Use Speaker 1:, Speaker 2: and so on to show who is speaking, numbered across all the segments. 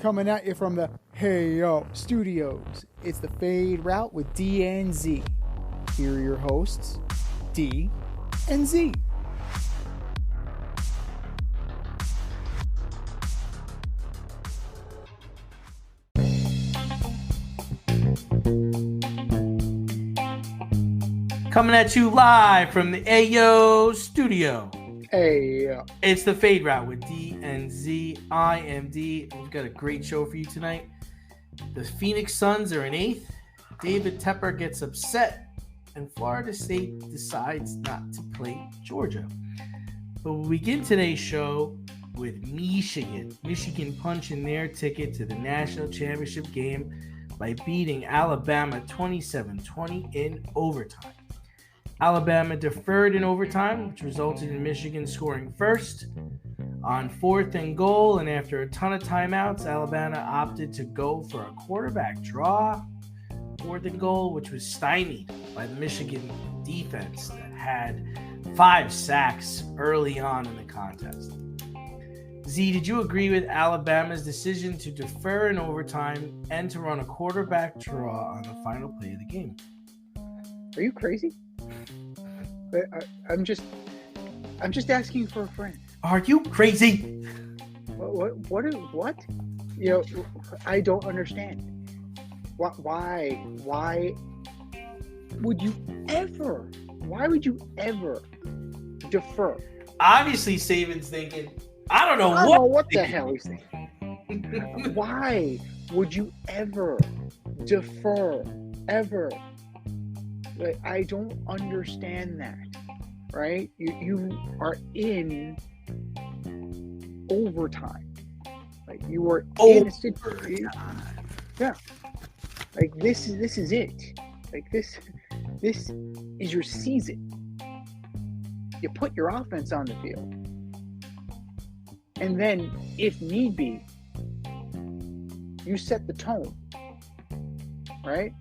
Speaker 1: Coming at you from the Hey Yo Studios. It's the Fade Route with D and Z. Here are your hosts, D and Z.
Speaker 2: Coming at you live from the Ayo Studio.
Speaker 1: Hey,
Speaker 2: It's the Fade Route with D and Z. I am D. We've got a great show for you tonight. The Penix Suns are in 8th. David Tepper gets upset, and Florida State decides not to play Georgia. But we'll begin today's show with Michigan. Michigan punching their ticket to the national championship game by beating Alabama 27-20 in overtime. Alabama deferred in overtime, which resulted in Michigan scoring first. On 4th and goal, and after a ton of timeouts, Alabama opted to go for a quarterback draw. 4th and goal, which was stymied by the Michigan defense that had 5 sacks early on in the contest. Z, did you agree with Alabama's decision to defer in overtime and to run a quarterback draw on the final play of the game?
Speaker 1: are you crazy? I'm just asking for a friend.
Speaker 2: Are you crazy?
Speaker 1: What? You know, I don't understand. Why would you ever? Why would you ever defer?
Speaker 2: Obviously, Saban's thinking, I don't know
Speaker 1: what the hell he's thinking. Why would you ever defer? Ever? Like, I don't understand that. Right? You are in overtime. Like, you are in a situation. Yeah. Like, this is it. Like, this is your season. You put your offense on the field. And then, if need be, you set the tone. Right?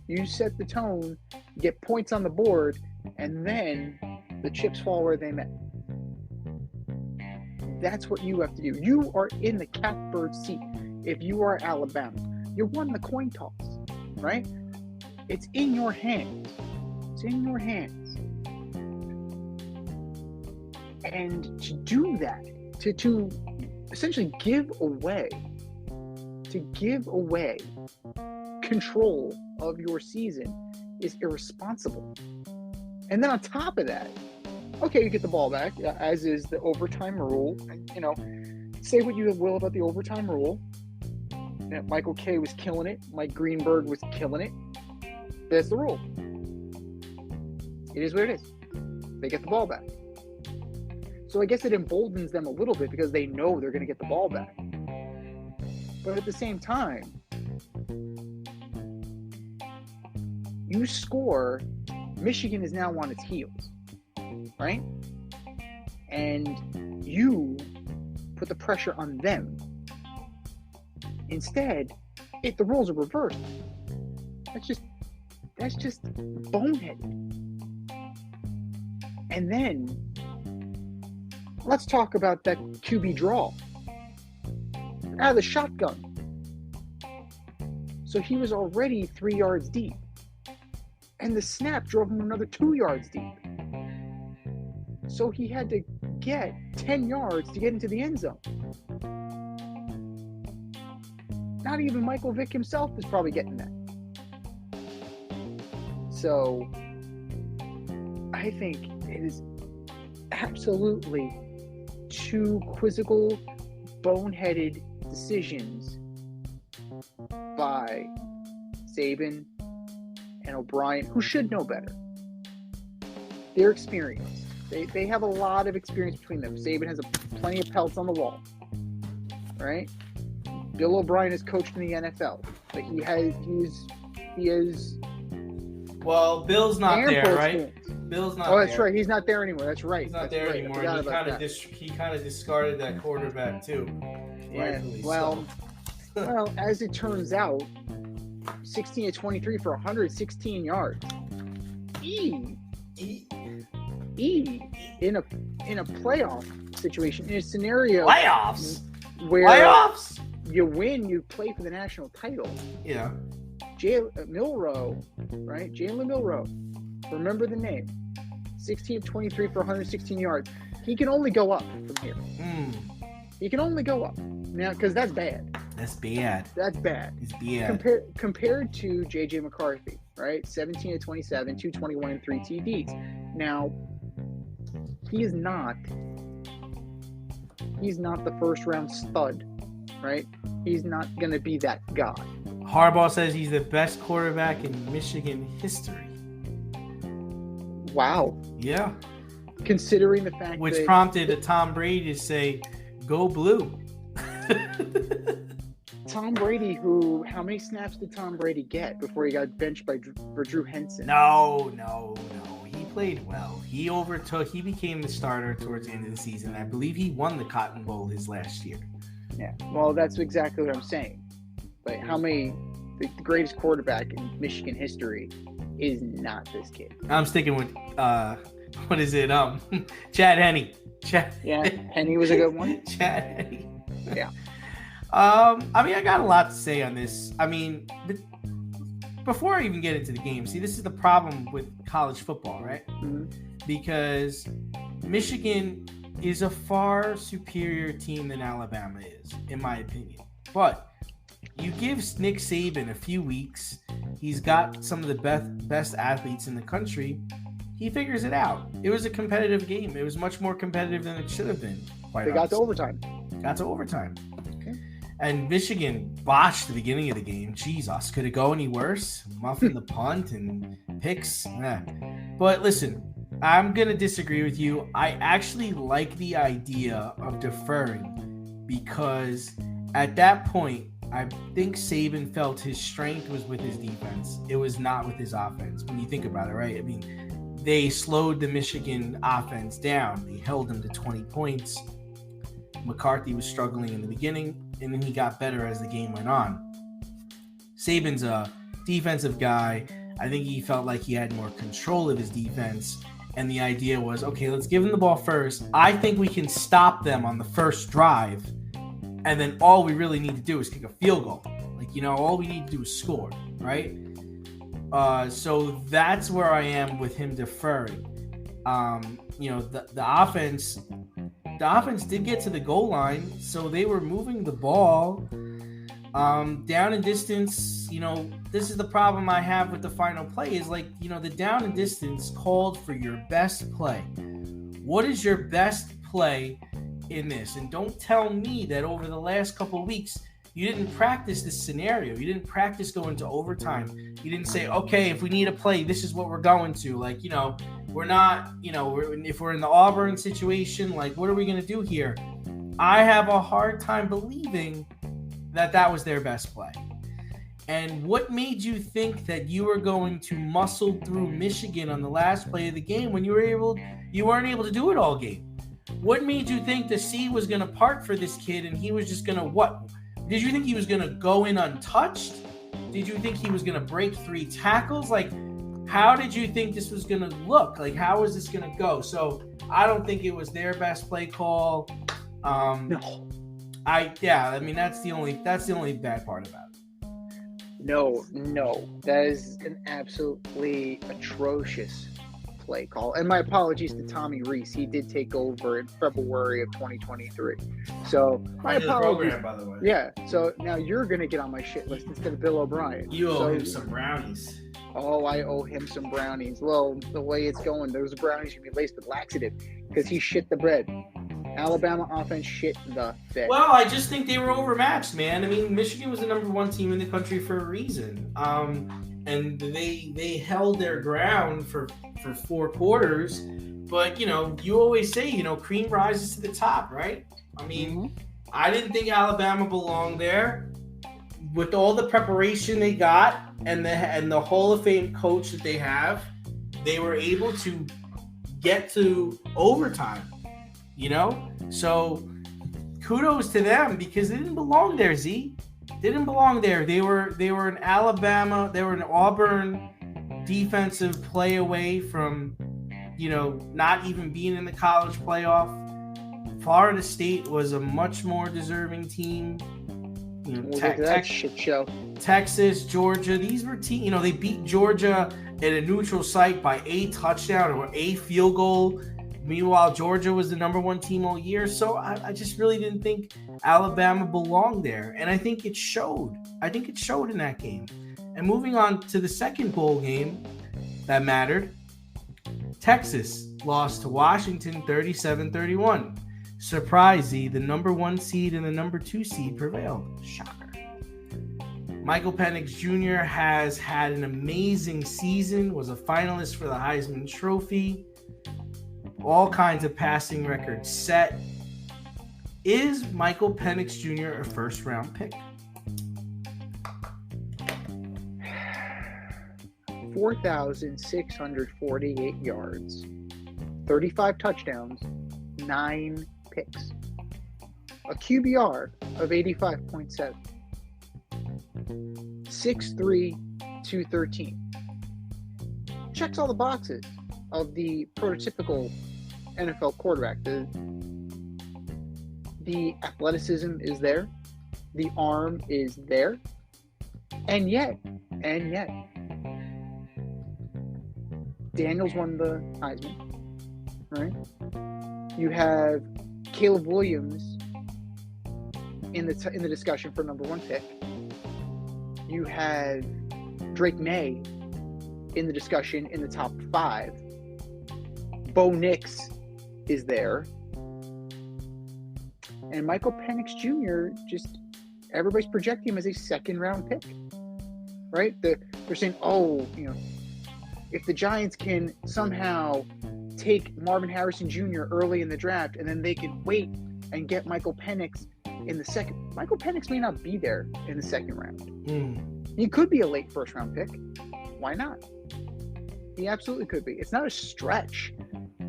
Speaker 1: You set the tone, get points on the board, and then the chips fall where they may. That's what you have to do. You are in the catbird seat. If you are Alabama, you won the coin toss, right? It's in your hands. It's in your hands. And to do that, to essentially give away control of your season is irresponsible. And then on top of that, okay, you get the ball back, as is the overtime rule. And, you know, say what you will about the overtime rule. You know, Michael Kay was killing it. Mike Greenberg was killing it. That's the rule. It is what it is. They get the ball back. So I guess it emboldens them a little bit because they know they're going to get the ball back. But at the same time, you score, Michigan is now on its heels, right? And you put the pressure on them. Instead, if the roles are reversed, that's just boneheaded. And then let's talk about that QB draw out of the shotgun. So he was already 3 yards deep. And the snap drove him another 2 yards deep. So he had to get 10 yards to get into the end zone. Not even Michael Vick himself is probably getting that. So I think it is absolutely 2 quizzical, boneheaded decisions by Saban and O'Brien, who should know better. They're experienced. They have a lot of experience between them. Saban has plenty of pelts on the wall, right? Bill O'Brien is coached in the NFL, but he is.
Speaker 2: Well, Bill's not there, right? Bill's not there.
Speaker 1: Oh, that's right. He's not there anymore. That's right.
Speaker 2: He's not there anymore. He kind of discarded that quarterback too.
Speaker 1: Yeah. Well, as it turns out, 16 to 23 for 116 yards. In a playoff situation, in a scenario
Speaker 2: playoffs
Speaker 1: you win, you play for the national title.
Speaker 2: Yeah.
Speaker 1: Milroe, right? Jalen Milroe. Remember the name. 16 of 23 for 116 yards. He can only go up from here. He can only go up. Now, because that's bad.
Speaker 2: That's bad.
Speaker 1: That's bad.
Speaker 2: It's bad.
Speaker 1: Compared to J.J. McCarthy, right? 17 of 27, 221 and 3 TDs. Now, he's not the first round stud, right? He's not going to be that guy.
Speaker 2: Harbaugh says he's the best quarterback in Michigan history. Wow. Yeah.
Speaker 1: Considering the fact
Speaker 2: which prompted a Tom Brady to say, "Go blue."
Speaker 1: Tom Brady, how many snaps did Tom Brady get before he got benched for Drew Henson?
Speaker 2: No. He played well. He became the starter towards the end of the season. I believe he won the Cotton Bowl his last year.
Speaker 1: Yeah, well, that's exactly what I'm saying. But the greatest quarterback in Michigan history is not this kid.
Speaker 2: I'm sticking with, what is it? Chad Henne.
Speaker 1: Yeah, Henne was a good one.
Speaker 2: Chad Henne.
Speaker 1: Yeah.
Speaker 2: I got a lot to say on this. Before I even get into the game, see, this is the problem with college football, right? Mm-hmm. Because Michigan is a far superior team than Alabama is, in my opinion. But you give Nick Saban a few weeks, he's got some of the best athletes in the country, he figures it out. It was a competitive game. It was much more competitive than it should have been.
Speaker 1: They got to overtime.
Speaker 2: Okay. And Michigan botched the beginning of the game. Jesus, could it go any worse? Muffin the punt and picks. Nah. But listen, I'm going to disagree with you. I actually like the idea of deferring because at that point, I think Saban felt his strength was with his defense. It was not with his offense. When you think about it, right? I mean, they slowed the Michigan offense down. They held them to 20 points. McCarthy was struggling in the beginning, and then he got better as the game went on. Saban's a defensive guy. I think he felt like he had more control of his defense, and the idea was, okay, let's give them the ball first. I think we can stop them on the first drive, and then all we really need to do is kick a field goal. All we need to do is score, right? So that's where I am with him deferring. The offense did get to the goal line, so they were moving the ball down and distance. This is the problem I have with the final play is the down and distance called for your best play. What is your best play in this? And don't tell me that over the last couple of weeks you didn't practice this scenario. You didn't practice going to overtime. You didn't say, okay, if we need a play, this is what we're going to. We're not, if we're in the Auburn situation, what are we going to do here? I have a hard time believing that was their best play. And what made you think that you were going to muscle through Michigan on the last play of the game when you weren't able to do it all game? What made you think the sea was going to part for this kid and he was just going to what? Did you think he was going to go in untouched? Did you think he was going to break 3 tackles? How did you think this was going to look? How is this going to go? So I don't think it was their best play call.
Speaker 1: No.
Speaker 2: That's the only bad part about it.
Speaker 1: No. That is an absolutely atrocious play call. And my apologies to Tommy Reese. He did take over in February of 2023. So my apologies.
Speaker 2: Program, by the way.
Speaker 1: Yeah. So now you're going to get on my shit list instead of Bill O'Brien.
Speaker 2: You owe him some brownies.
Speaker 1: Oh, I owe him some brownies. Well, the way it's going, those brownies should be laced with laxative because he shit the bread. Alabama offense shit the bed.
Speaker 2: Well, I just think they were overmatched, man. I mean, Michigan was the number 1 team in the country for a reason. And they held their ground for 4 quarters. But, you always say, cream rises to the top, right? I mean, I didn't think Alabama belonged there. With all the preparation they got and the Hall of Fame coach that they have, they were able to get to overtime. So kudos to them because they didn't belong there, Z. They didn't belong there. They were an Alabama, they were an Auburn defensive play away from, not even being in the college playoff. Florida State was a much more deserving team.
Speaker 1: We'll get to that shit show.
Speaker 2: Texas, Georgia, these were teams, they beat Georgia at a neutral site by a touchdown or a field goal. Meanwhile, Georgia was the number one team all year. So I just really didn't think Alabama belonged there. And I think it showed. I think it showed in that game. And moving on to the second bowl game that mattered, Texas lost to Washington 37-31. Surprisingly, the number one seed and the number two seed prevailed. Shocker. Michael Penix Jr. has had an amazing season, was a finalist for the Heisman Trophy. All kinds of passing records set. Is Michael Penix Jr. a first-round pick?
Speaker 1: 4,648 yards, 35 touchdowns, 9 picks. A QBR of 85.7. 6'3", 213. Checks all the boxes of the prototypical NFL quarterback. The athleticism is there. The arm is there. And yet, Daniels won the Heisman, right? You have Caleb Williams in the discussion for number one pick. You have Drake May in the discussion in the top 5. Bo Nix is there. And Michael Penix Jr., just everybody's projecting him as a second-round pick, right? They're saying, if the Giants can somehow take Marvin Harrison Jr. early in the draft and then they can wait and get Michael Penix in the second. Michael Penix may not be there in the second round. He could be a late first-round pick. Why not? He absolutely could be. It's not a stretch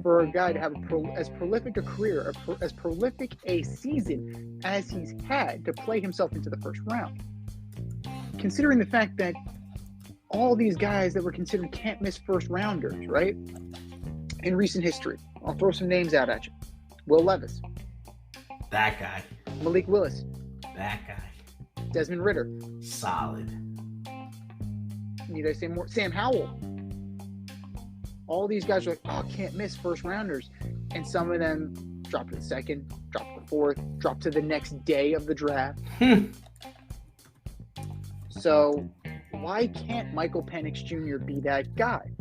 Speaker 1: for a guy to have as prolific a career, as prolific a season as he's had to play himself into the first round. Considering the fact that all these guys that were considered can't miss first rounders, right? In recent history. I'll throw some names out at you. Will Levis.
Speaker 2: That guy.
Speaker 1: Malik Willis.
Speaker 2: That guy.
Speaker 1: Desmond Ridder.
Speaker 2: Solid.
Speaker 1: Need I say more? Sam Howell. All these guys are like, can't miss first rounders. And some of them drop to the second, drop to the fourth, drop to the next day of the draft. So why can't Michael Penix Jr. be that guy?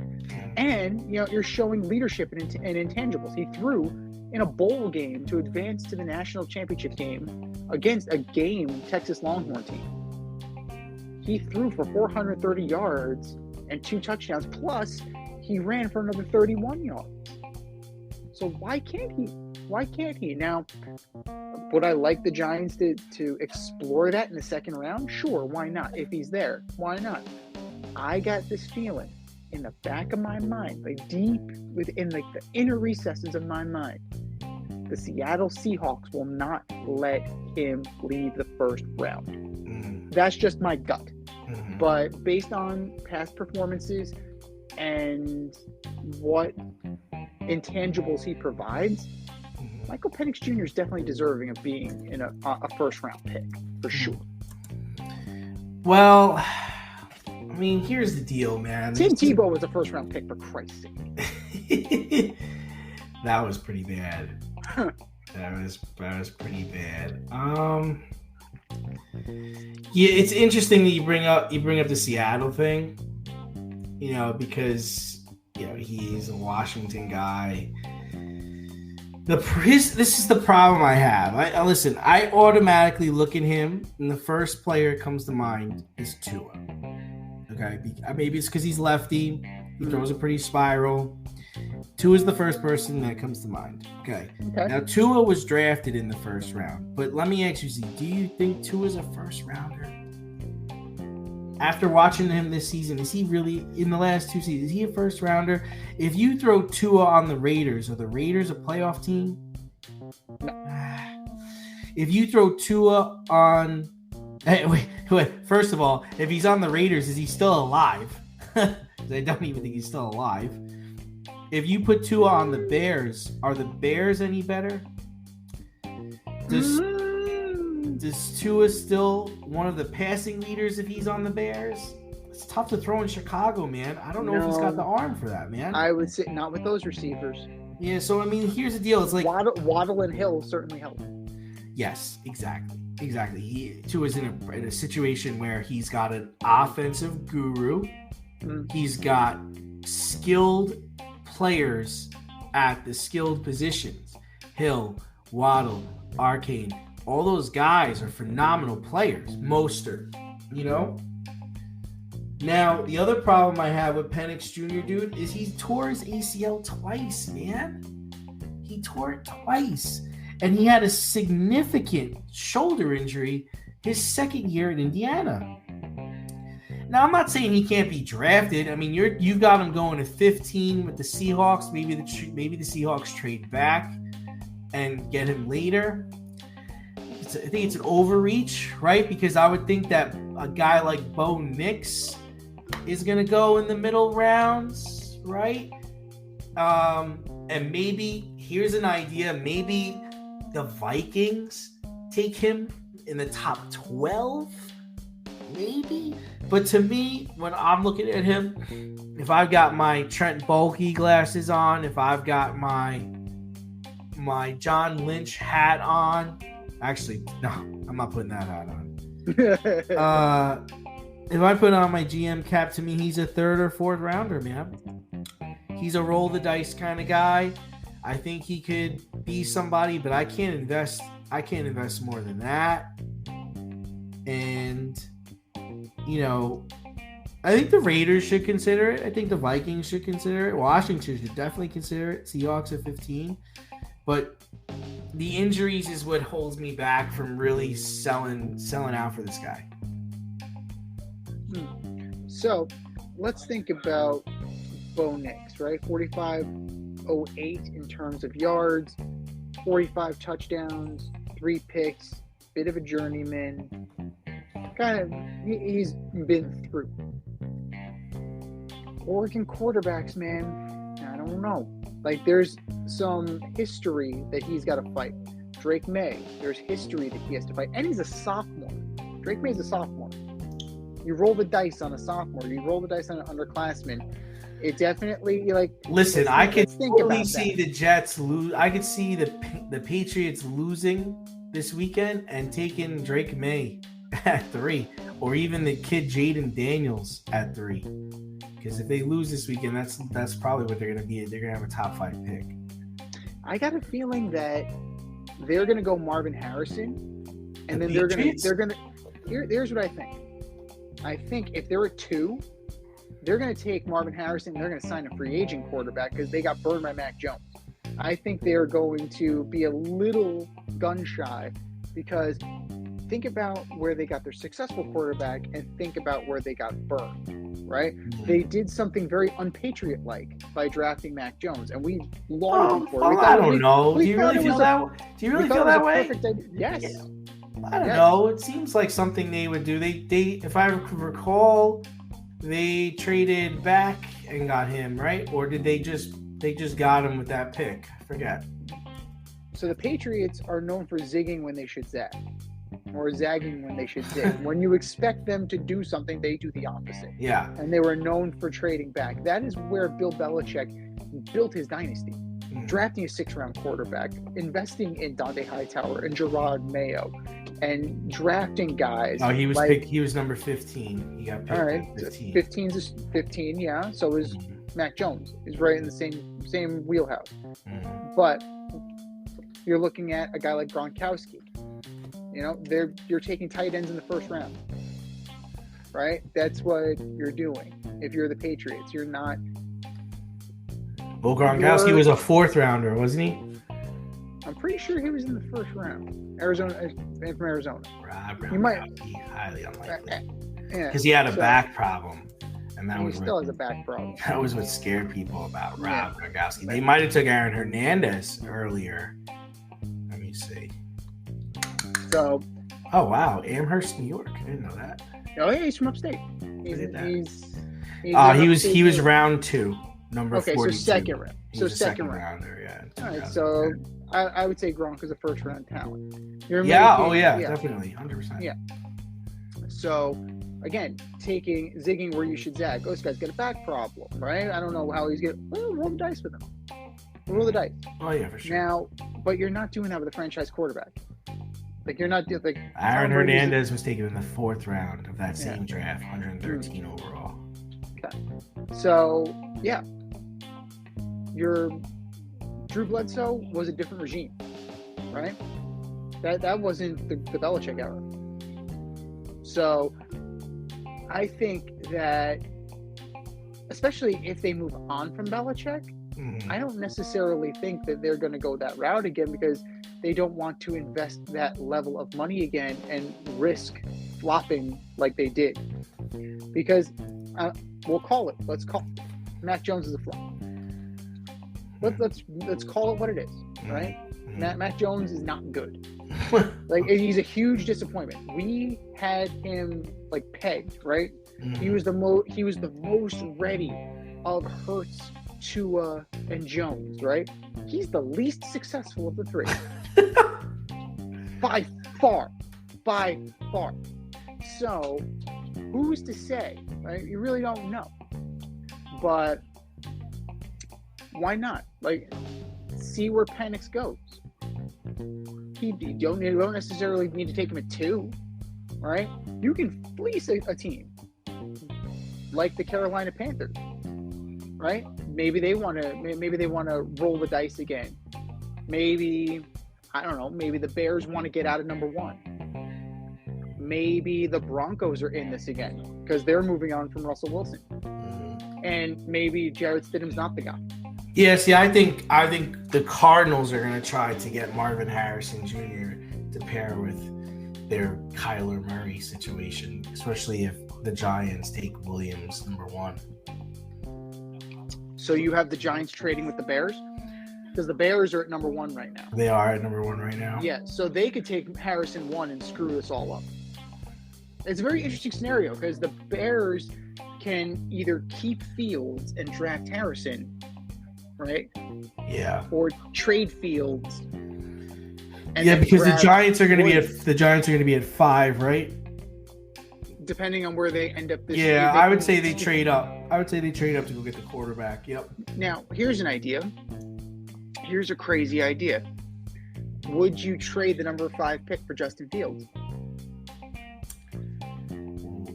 Speaker 1: And, you're showing leadership and intangibles. He threw in a bowl game to advance to the national championship game against a game Texas Longhorn team. He threw for 430 yards and 2 touchdowns, plus he ran for another 31 yards. So why can't he? Why can't he? Now, would I like the Giants to explore that in the second round? Sure, why not? If he's there, why not? I got this feeling in the back of my mind, deep within the inner recesses of my mind, the Seattle Seahawks will not let him leave the first round. That's just my gut. But based on past performances and what intangibles he provides, Michael Penix Jr. is definitely deserving of being in a first-round pick, for sure.
Speaker 2: Well, here's the deal, man.
Speaker 1: Tim Tebow was a first-round pick, for Christ's sake.
Speaker 2: That was pretty bad. That was pretty bad. Yeah, it's interesting that you bring up the Seattle thing. Because he's a Washington guy. This is the problem I have. I automatically look at him, and the first player that comes to mind is Tua. Okay, maybe it's because he's lefty. He throws a pretty spiral. Tua is the first person that comes to mind. Okay. Now, Tua was drafted in the first round. But let me ask you, Z, do you think Tua's a first rounder? After watching him this season, is he really, in the last 2 seasons, is he a first rounder? If you throw Tua on the Raiders, are the Raiders a playoff team? No. If you throw Tua on... Wait. First of all, if he's on the Raiders, is he still alive? I don't even think he's still alive. If you put Tua on the Bears, are the Bears any better? Does Is Tua still one of the passing leaders if he's on the Bears? It's tough to throw in Chicago, man. I don't know if he's got the arm for that, man.
Speaker 1: I would say not with those receivers.
Speaker 2: Yeah, so I mean, here's the deal. It's like
Speaker 1: Waddle and Hill certainly help.
Speaker 2: Yes, exactly. Tua's in a situation where he's got an offensive guru. He's got skilled players at the skilled positions. Hill, Waddle, Arcane, all those guys are phenomenal players. Mostert, you know? Now, the other problem I have with Penix Jr., dude, is he tore his ACL twice, man. He tore it twice. And he had a significant shoulder injury his second year in Indiana. Now, I'm not saying he can't be drafted. I mean, you've got him going to 15 with the Seahawks. Maybe the Seahawks trade back and get him later. I think it's an overreach, right? Because I would think that a guy like Bo Nix is going to go in the middle rounds, right? And maybe, here's an idea, maybe the Vikings take him in the top 12, maybe. But to me, when I'm looking at him, if I've got my Trent Baalke glasses on, if I've got my John Lynch hat on, actually, no, I'm not putting that hat on. If I put on my GM cap, to me, he's a third or fourth rounder, man. He's a roll the dice kind of guy. I think he could be somebody, but I can't invest more than that. And, you know, I think the Raiders should consider it. I think the Vikings should consider it. Washington should definitely consider it. Seahawks at 15. But the injuries is what holds me back from really selling out for this guy.
Speaker 1: So let's think about Bo Nix, right? 45.08 in terms of yards, 45 touchdowns, 3 picks, bit of a journeyman. Kind of, he's been through. Oregon quarterbacks, man, I don't know. Like, there's some history that he's got to fight. Drake May, there's history that he has to fight. And he's a sophomore. Drake May's a sophomore. You roll the dice on a sophomore. You roll the dice on an underclassman. It definitely, like...
Speaker 2: Listen, I could totally see the Jets lose. I could see the Patriots losing this weekend and taking Drake May at 3. Or even the kid Jaden Daniels at 3. Because if they lose this weekend, that's probably what they're going to be. They're going to have a top 5 pick.
Speaker 1: I got a feeling that they're going to go Marvin Harrison. And then they're going to... Here's what I think. I think if there were 2, they're going to take Marvin Harrison and they're going to sign a free agent quarterback because they got burned by Mac Jones. I think they're going to be a little gun shy because think about where they got their successful quarterback and think about where they got burned, right? They did something very unpatriot-like by drafting Mac Jones, and we lauded him for it.
Speaker 2: I don't know. Do you really feel that way?
Speaker 1: Yes.
Speaker 2: Yeah. I don't know. It seems like something they would do. They, if I recall, they traded back and got him, right? Or did they just got him with that pick? I forget.
Speaker 1: So the Patriots are known for zigging when they should zag, or zagging when they should zig. When you expect them to do something, they do the opposite.
Speaker 2: Yeah.
Speaker 1: And they were known for trading back. That is where Bill Belichick built his dynasty. Drafting a 6th-round quarterback, investing in Dante Hightower and Gerard Mayo, and drafting guys.
Speaker 2: Oh, he was picked. He was number 15. He got picked. All right, at 15.
Speaker 1: 15, yeah. So is Mac Jones. He's right in the same wheelhouse. But you're looking at a guy like Gronkowski. You know, you're taking tight ends in the 1st round, right? That's what you're doing. If you're the Patriots, you're not.
Speaker 2: Well, Gronkowski was a 4th rounder, wasn't he?
Speaker 1: I'm pretty sure he was in the 1st round. From Arizona.
Speaker 2: You might highly unlikely because he had a back problem, and that
Speaker 1: he still has a back problem.
Speaker 2: That was what scared people about Rob Gronkowski. They might have took Aaron Hernandez earlier. Let me see.
Speaker 1: So,
Speaker 2: oh wow, Amherst, New York. I didn't know that.
Speaker 1: Oh yeah, he's from upstate. He
Speaker 2: was round 2. Number 42.
Speaker 1: Okay, so 2nd round.
Speaker 2: He
Speaker 1: So
Speaker 2: was a
Speaker 1: second
Speaker 2: second
Speaker 1: round.
Speaker 2: rounder, yeah.
Speaker 1: All right, so I would say Gronk is a first round talent.
Speaker 2: Definitely, 100%.
Speaker 1: Yeah. So again, zigging where you should zag. Oh, this guy's got a back problem, right? I don't know how he's gonna roll the dice with him. Roll the dice.
Speaker 2: Oh yeah, for sure.
Speaker 1: Now, but you're not doing that with a franchise quarterback. Like you're not doing like
Speaker 2: Aaron Hernandez was taken in the 4th round of that same draft, 113 overall.
Speaker 1: Okay. So yeah, your Drew Bledsoe was a different regime, right? That wasn't the Belichick era. So I think that, especially if they move on from Belichick, I don't necessarily think that they're going to go that route again because they don't want to invest that level of money again and risk flopping like they did. Because we'll call it. Let's call it. Mac Jones is a flop. Let's call it what it is, right? Mac Jones is not good. Like he's a huge disappointment. We had him like pegged, right? He was the most ready of Hurts, Tua, and Jones, right? He's the least successful of the three. By far. So who's to say, right? You really don't know. But why not? Like, see where Penix goes. You don't necessarily need to take him at 2, right? You can fleece a team like the Carolina Panthers, right? Maybe they want to roll the dice again. Maybe, I don't know, maybe the Bears want to get out of number 1. Maybe the Broncos are in this again because they're moving on from Russell Wilson. And maybe Jarrett Stidham's not the guy.
Speaker 2: Yeah, see, I think the Cardinals are going to try to get Marvin Harrison Jr. to pair with their Kyler Murray situation, especially if the Giants take Williams number 1.
Speaker 1: So you have the Giants trading with the Bears? Because the Bears are at number 1 right now.
Speaker 2: They are at number 1 right now.
Speaker 1: Yeah, so they could take Harrison 1 and screw this all up. It's a very interesting scenario because the Bears can either keep Fields and draft Harrison, right?
Speaker 2: Yeah.
Speaker 1: Or trade Fields.
Speaker 2: Because the Giants are going to be at 5, right?
Speaker 1: Depending on where they end up this
Speaker 2: year. Yeah, I would say they trade up. I would say they trade up to go get the quarterback. Yep.
Speaker 1: Now, here's an idea. Here's a crazy idea. Would you trade the number 5 pick for Justin Fields?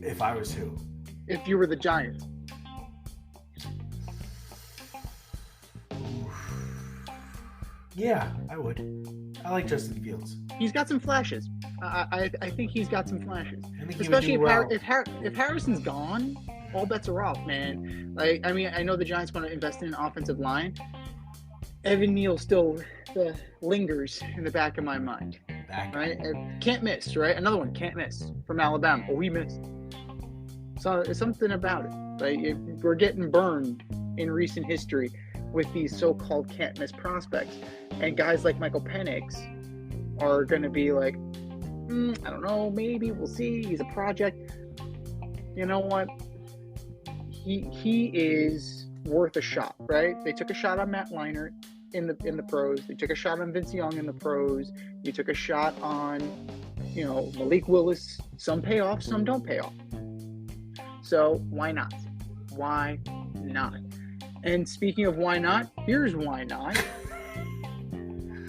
Speaker 2: If I was who?
Speaker 1: If you were the Giants.
Speaker 2: Yeah, I would. I like Justin Fields.
Speaker 1: He's got some flashes. I think he's got some flashes.
Speaker 2: Especially
Speaker 1: if Harrison's gone, all bets are off, man. Like, I mean, I know the Giants want to invest in an offensive line. Evan Neal still lingers in the back of my mind. Right? Can't miss, right? Another one, can't miss from Alabama. Oh, we missed. So it's something about it. Like, we're getting burned in recent history with these so-called can't-miss prospects. And guys like Michael Penix are going to be like, I don't know, maybe, we'll see. He's a project. You know what? He is worth a shot, right? They took a shot on Matt Leinart in the pros. They took a shot on Vince Young in the pros. You took a shot on, Malik Willis. Some pay off, some don't pay off. So why not? Why not? And speaking of why not, here's why not.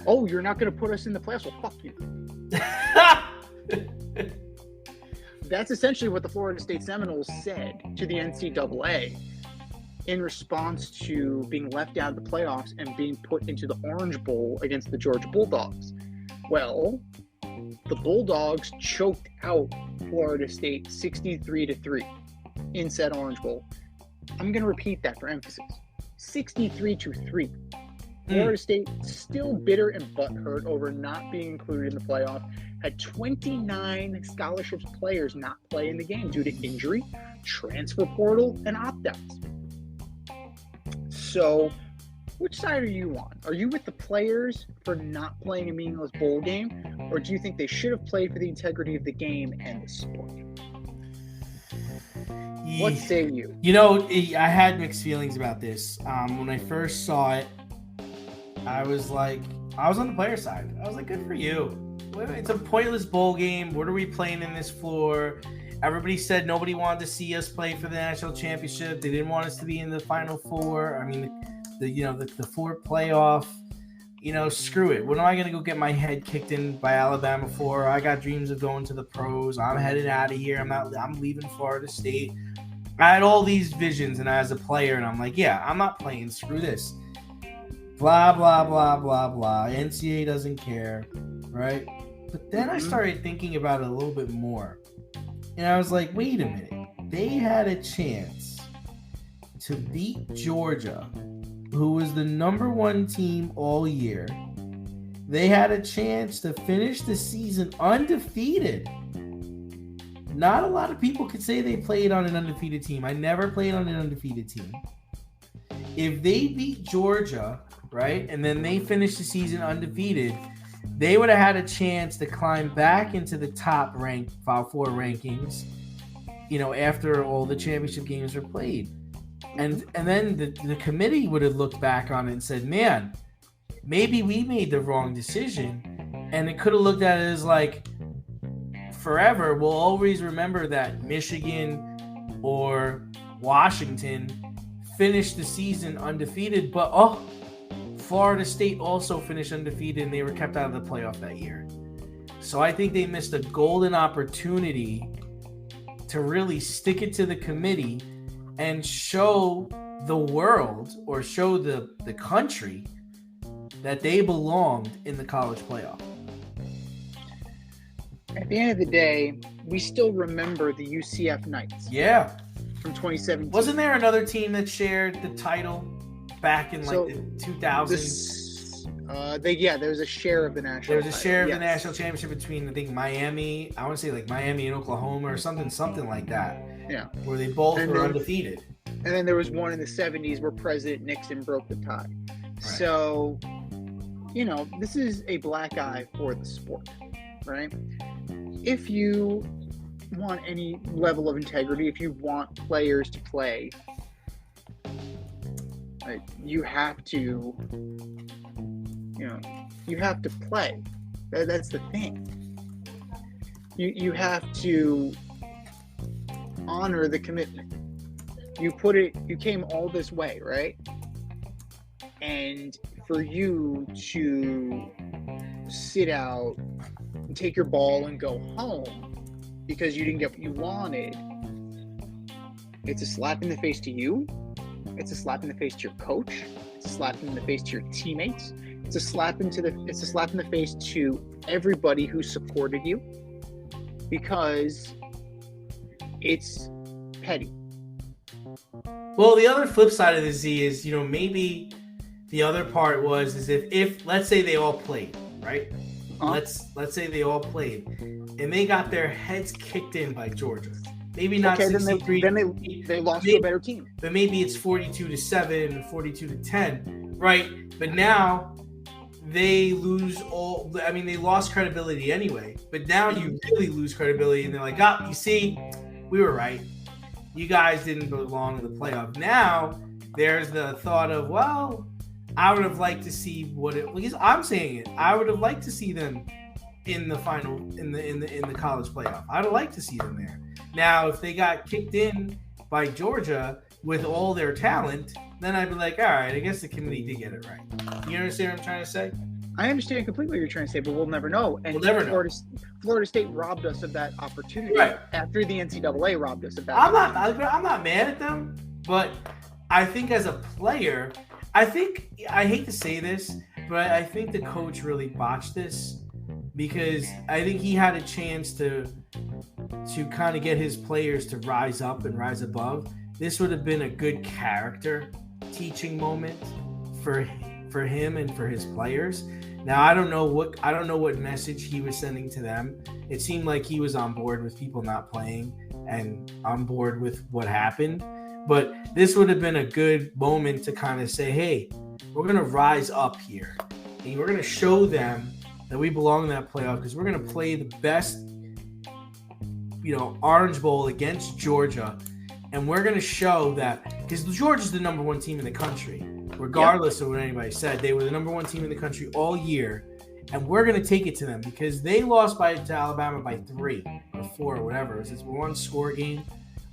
Speaker 1: Oh, you're not going to put us in the playoffs? Well, fuck you. That's essentially what the Florida State Seminoles said to the NCAA in response to being left out of the playoffs and being put into the Orange Bowl against the Georgia Bulldogs. Well, the Bulldogs choked out Florida State 63-3 in said Orange Bowl. I'm going to repeat that for emphasis. 63-3. Florida State, still bitter and butthurt over not being included in the playoff, had 29 scholarships players not play in the game due to injury, transfer portal, and opt-outs. So, which side are you on? Are you with the players for not playing a meaningless bowl game, or do you think they should have played for the integrity of the game and the sport? What say you?
Speaker 2: You know, I had mixed feelings about this. When I first saw it, I was on the player side. I was like, good for you. It's a pointless bowl game. What are we playing in this floor? Everybody said nobody wanted to see us play for the national championship. They didn't want us to be in the Final Four. I mean, the four playoff. Screw it. What am I going to go get my head kicked in by Alabama for? I got dreams of going to the pros. I'm headed out of here. I'm leaving Florida State. I had all these visions, and as a player, and I'm like, yeah, I'm not playing. Screw this. Blah, blah, blah, blah, blah. NCAA doesn't care, right? But then I started thinking about it a little bit more. And I was like, wait a minute. They had a chance to beat Georgia, who was the number one team all year. They had a chance to finish the season undefeated. Not a lot of people could say they played on an undefeated team. I never played on an undefeated team. If they beat Georgia, right, and then they finished the season undefeated, they would have had a chance to climb back into the top rank, Final Four rankings, after all the championship games were played. And then the committee would have looked back on it and said, man, maybe we made the wrong decision. And it could have looked at it as like, forever, we'll always remember that Michigan or Washington finished the season undefeated, but Florida State also finished undefeated and they were kept out of the playoff that year. So I think they missed a golden opportunity to really stick it to the committee and show the world or show the country that they belonged in the college playoff.
Speaker 1: At the end of the day, we still remember the UCF Knights.
Speaker 2: Yeah.
Speaker 1: From 2017.
Speaker 2: Wasn't there another team that shared the title back in the 2000s?
Speaker 1: There was a share of the national.
Speaker 2: There was a share of the national championship between, I think, Miami. I want to say like Miami and Oklahoma or something like that.
Speaker 1: Yeah.
Speaker 2: Where they both were undefeated.
Speaker 1: And then there was one in the 70s where President Nixon broke the tie. Right. So, this is a black eye for the sport, right? If you want any level of integrity, if you want players to play, you have to play. That's the thing. You have to honor the commitment. You came all this way, right? And for you to sit out and take your ball and go home because you didn't get what you wanted, it's a slap in the face to you. It's a slap in the face to your coach. It's a slap in the face to your teammates. It's a slap in the face to everybody who supported you, because it's petty.
Speaker 2: Well, the other flip side of the Z is, maybe the other part is if let's say they all played, right? Let's say they all played and they got their heads kicked in by Georgia. Maybe not 63.
Speaker 1: Then they lost to a better team.
Speaker 2: But maybe it's 42-7, 42-10, right? But now they lose all. I mean, they lost credibility anyway. But now you really lose credibility, and they're like, you see, we were right. You guys didn't belong in the playoff. Now there's the thought of, well, I would have liked to see because I'm saying it. I would have liked to see them in the final, in the college playoff. I'd have liked to see them there. Now, if they got kicked in by Georgia with all their talent, then I'd be like, all right, I guess the committee did get it right. You understand what I'm trying to say?
Speaker 1: I understand completely what you're trying to say, but we'll never know. And
Speaker 2: we'll never know.
Speaker 1: Florida State robbed us of that opportunity after the NCAA robbed us of that.
Speaker 2: I'm not mad at them, but I think as a player, I hate to say this, but I think the coach really botched this, because I think he had a chance to kind of get his players to rise up and rise above. This would have been a good character teaching moment for him and for his players. Now, I don't know what message he was sending to them. It seemed like he was on board with people not playing and on board with what happened. But this would have been a good moment to kind of say, hey, we're going to rise up here. And we're going to show them that we belong in that playoff, because we're going to play the best, Orange Bowl against Georgia. And we're going to show that, because Georgia's the number one team in the country, regardless of what anybody said. They were the number one team in the country all year. And we're going to take it to them because they lost to Alabama by 3 or 4 or whatever. It's a one-score game.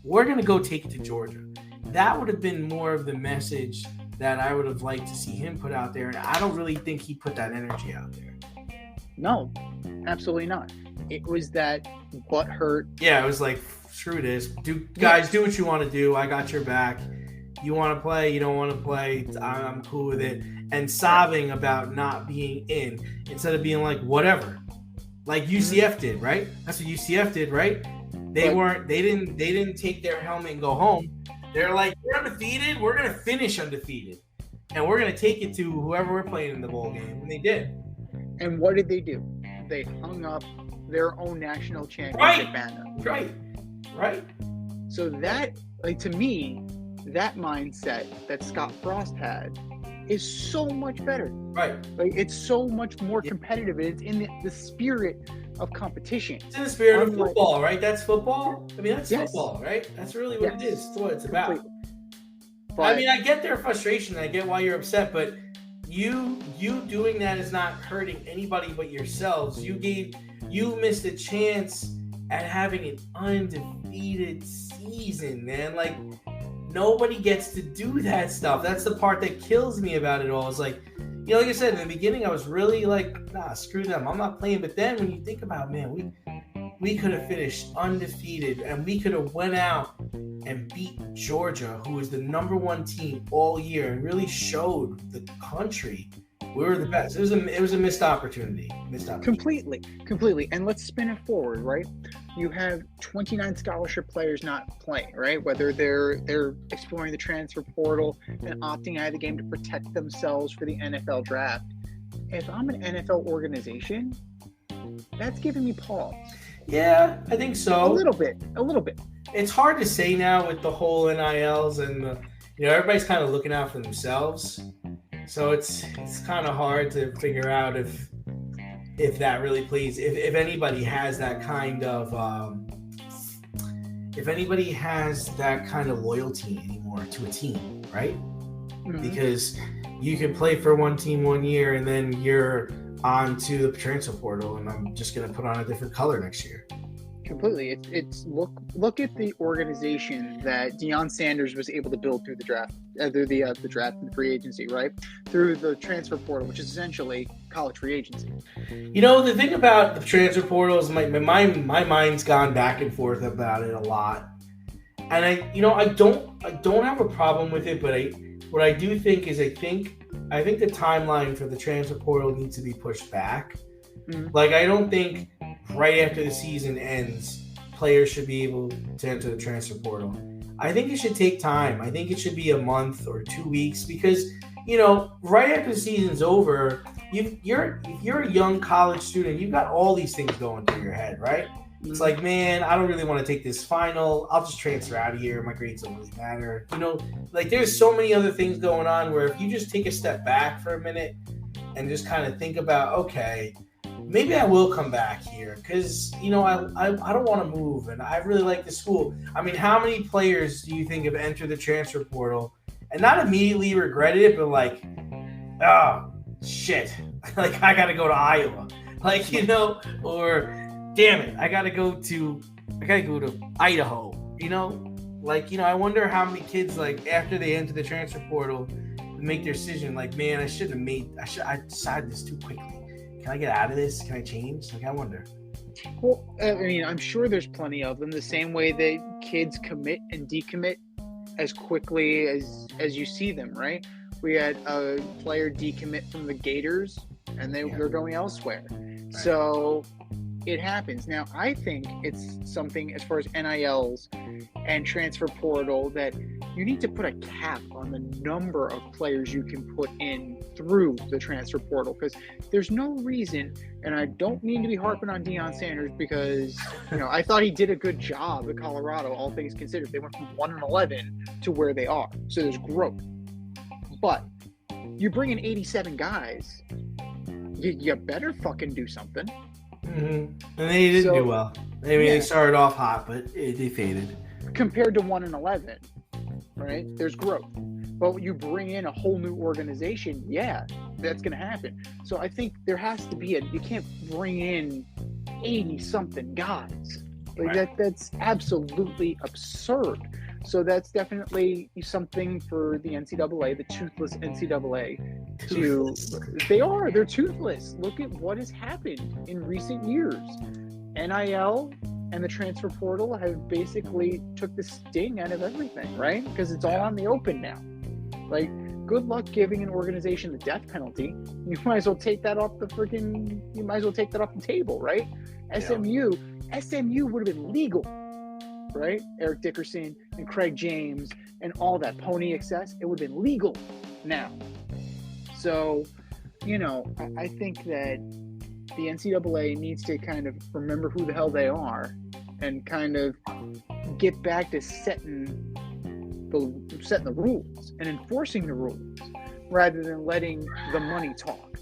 Speaker 2: We're going to go take it to Georgia. That would have been more of the message that I would have liked to see him put out there. And I don't really think he put that energy out there.
Speaker 1: No, absolutely not. It was that butthurt.
Speaker 2: Yeah, it was like, screw this. Guys, do what you want to do. I got your back. You want to play, you don't want to play, I'm cool with it. And sobbing about not being in instead of being like, whatever. Like UCF did, right? That's what UCF did, right? They didn't take their helmet and go home. They're like, we're undefeated, we're gonna finish undefeated. And we're gonna take it to whoever we're playing in the bowl game. And they did.
Speaker 1: And what did they do? They hung up their own national championship banner. Right. So that, like, to me, that mindset that Scott Frost had is so much better.
Speaker 2: Right.
Speaker 1: Like, it's so much more competitive. It's in the spirit of competition.
Speaker 2: It's in the spirit of football, right? That's football. I mean, that's football, right? That's really what it is. That's what it's about. But, I mean, I get their frustration. I get why you're upset, but you doing that is not hurting anybody but yourselves. You missed a chance at having an undefeated season, man. Like, nobody gets to do that stuff. That's the part that kills me about it all. It's like, you know, like I said, in the beginning, I was really like, nah, screw them. I'm not playing. But then when you think about, man, we could have finished undefeated and we could have went out and beat Georgia, who was the number one team all year and really showed the country we were the best. It was a missed opportunity.
Speaker 1: Completely. And let's spin it forward, right? You have 29 scholarship players not playing, right? Whether they're exploring the transfer portal and opting out of the game to protect themselves for the NFL draft. If I'm an NFL organization, that's giving me pause.
Speaker 2: Yeah, I think so.
Speaker 1: A little bit.
Speaker 2: It's hard to say now with the whole NILs and everybody's kind of looking out for themselves. So it's kind of hard to figure out if that really plays. If anybody has that kind of loyalty anymore to a team, right? Mm-hmm. Because you can play for one team 1 year and then you're on to the transfer portal, and I'm just going to put on a different color next year.
Speaker 1: Completely. It's look at the organization that Deion Sanders was able to build through the draft, through the draft and free agency, right? Through the transfer portal, which is essentially college free agency.
Speaker 2: The thing about the transfer portal is my mind's gone back and forth about it a lot, and I don't have a problem with it, but what I do think is I think the timeline for the transfer portal needs to be pushed back. Mm-hmm. Like, I don't think right after the season ends, players should be able to enter the transfer portal. I think it should take time. I think it should be a month or 2 weeks because, right after the season's over, if you're a young college student, you've got all these things going through your head, right? Mm-hmm. It's like, man, I don't really want to take this final. I'll just transfer out of here. My grades don't really matter. Like, there's so many other things going on where if you just take a step back for a minute and just kind of think about, okay, maybe I will come back here because, I don't want to move and I really like the school. I mean, how many players do you think have entered the transfer portal and not immediately regretted it, but like, oh, shit, like I got to go to Iowa, like, or damn it, I got to go to Idaho, I wonder how many kids, like, after they enter the transfer portal, make their decision like, man, I decided this too quickly. Can I get out of this? Can I change? Like, I wonder.
Speaker 1: Well, I mean, I'm sure there's plenty of them. The same way that kids commit and decommit as quickly as you see them, right? We had a player decommit from the Gators, and they're going elsewhere. Right. So it happens. Now, I think it's something as far as NILs and transfer portal that you need to put a cap on the number of players you can put in through the transfer portal because there's no reason, and I don't mean to be harping on Deion Sanders because, I thought he did a good job at Colorado, all things considered. They went from 1-11 to where they are. So there's growth. But you bring in 87 guys, you better fucking do something.
Speaker 2: Mm-hmm. And they didn't do well. I mean, they started off hot, but they faded.
Speaker 1: compared to 1-11, right? There's growth. But when you bring in a whole new organization, yeah, that's going to happen. So I think there has to be you can't bring in 80-something guys. Like
Speaker 2: Right.
Speaker 1: that's absolutely absurd. So that's definitely something for the NCAA, the toothless NCAA. They're toothless. Look at what has happened in recent years. NIL and the transfer portal have basically took the sting out of everything, right? Because it's all on the open now. Like, good luck giving an organization the death penalty. You might as well take that off the table, right? SMU would have been legal, right? Eric Dickerson and Craig James and all that Pony Excess, it would have been legal now. So, I think that the NCAA needs to kind of remember who the hell they are and kind of get back to setting the rules and enforcing the rules rather than letting the money talk.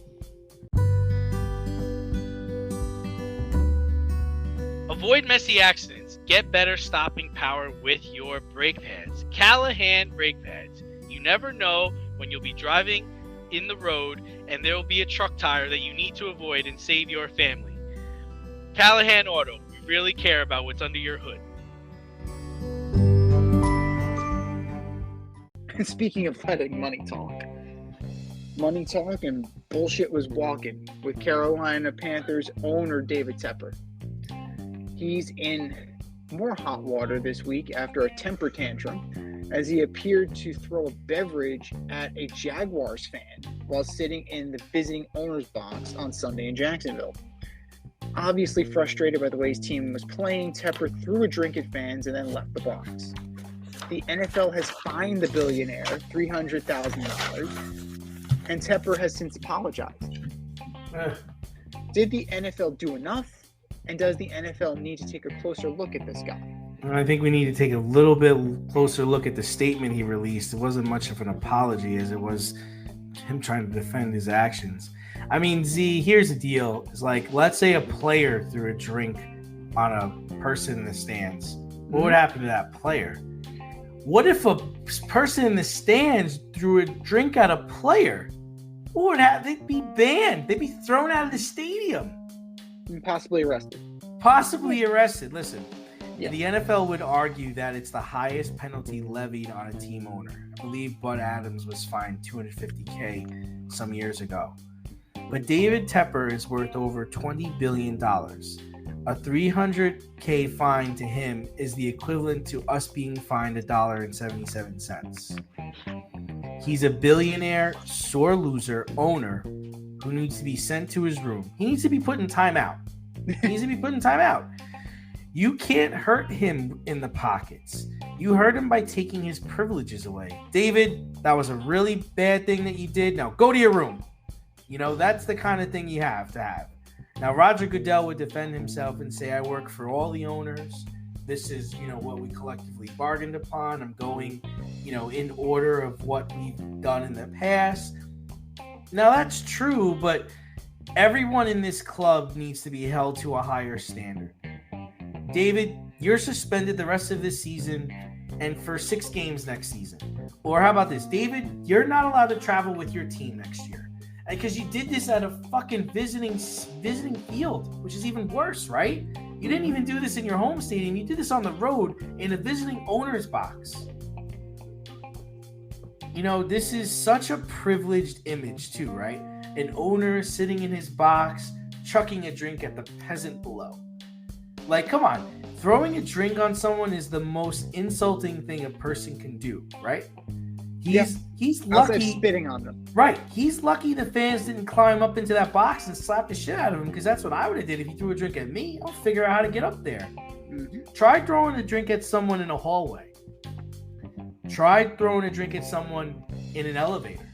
Speaker 3: Avoid messy accidents. Get better stopping power with your brake pads. Callahan brake pads. You never know when you'll be driving in the road and there will be a truck tire that you need to avoid and save your family. Callahan Auto. We really care about what's under your hood.
Speaker 1: Speaking of letting money talk and bullshit was walking with Carolina Panthers owner David Tepper. He's in more hot water this week after a temper tantrum as he appeared to throw a beverage at a Jaguars fan while sitting in the visiting owner's box on Sunday in Jacksonville. Obviously frustrated by the way his team was playing, Tepper threw a drink at fans and then left the box. The NFL has fined the billionaire $300,000, and Tepper has since apologized. Did the NFL do enough? And does the NFL need to take a closer look at this guy?
Speaker 2: I think we need to take a little bit closer look at the statement he released. It wasn't much of an apology as it was him trying to defend his actions. I mean, Z, here's the deal. It's like, let's say a player threw a drink on a person in the stands. What would happen to that player? What if a person in the stands threw a drink at a player? What would happen? They'd be banned. They'd be thrown out of the stadium.
Speaker 1: Possibly arrested.
Speaker 2: Listen,
Speaker 1: yeah.
Speaker 2: The NFL would argue that it's the highest penalty levied on a team owner. I believe Bud Adams was fined $250K some years ago. But David Tepper is worth over $20 billion. A $300K fine to him is the equivalent to us being fined $1.77. He's a billionaire, sore loser owner who needs to be sent to his room. He needs to be put in timeout. You can't hurt him in the pockets. You hurt him by taking his privileges away. David, that was a really bad thing that you did. Now go to your room. That's the kind of thing you have to have. Now, Roger Goodell would defend himself and say, I work for all the owners. This is, what we collectively bargained upon. I'm going, in order of what we've done in the past. Now, that's true, but everyone in this club needs to be held to a higher standard. David, you're suspended the rest of this season and for 6 games next season. Or how about this? David, you're not allowed to travel with your team next year. Because you did this at a fucking visiting field, which is even worse, right? You didn't even do this in your home stadium. You did this on the road in a visiting owner's box. This is such a privileged image too, right? An owner sitting in his box, chucking a drink at the peasant below. Like, come on. Throwing a drink on someone is the most insulting thing a person can do, right? He's lucky
Speaker 1: spitting on them.
Speaker 2: Right. He's lucky the fans didn't climb up into that box and slap the shit out of him, because that's what I would have did if he threw a drink at me. I'll figure out how to get up there. Mm-hmm. Try throwing a drink at someone in a hallway. Try throwing a drink at someone in an elevator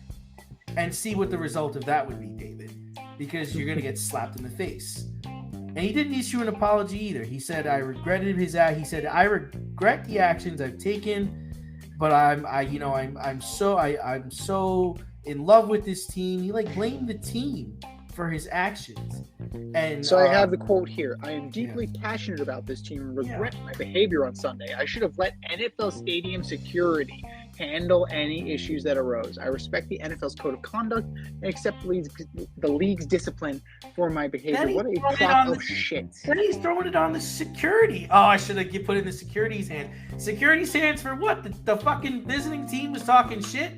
Speaker 2: and see what the result of that would be, David, because you're going to get slapped in the face. And he didn't issue an apology either. He said, I regretted his act. He said, I regret the actions I've taken. But I'm so in love with this team. He blamed the team for his actions. And
Speaker 1: so I have the quote here. I am deeply passionate about this team and regret my behavior on Sunday. I should have let NFL stadium security handle any issues that arose. I respect the NFL's code of conduct and accept the league's discipline for my behavior. What a crock of shit.
Speaker 2: Then he's throwing it on the security. Oh, I should have put it in the security's hand. Security stands for what? The fucking visiting team was talking shit?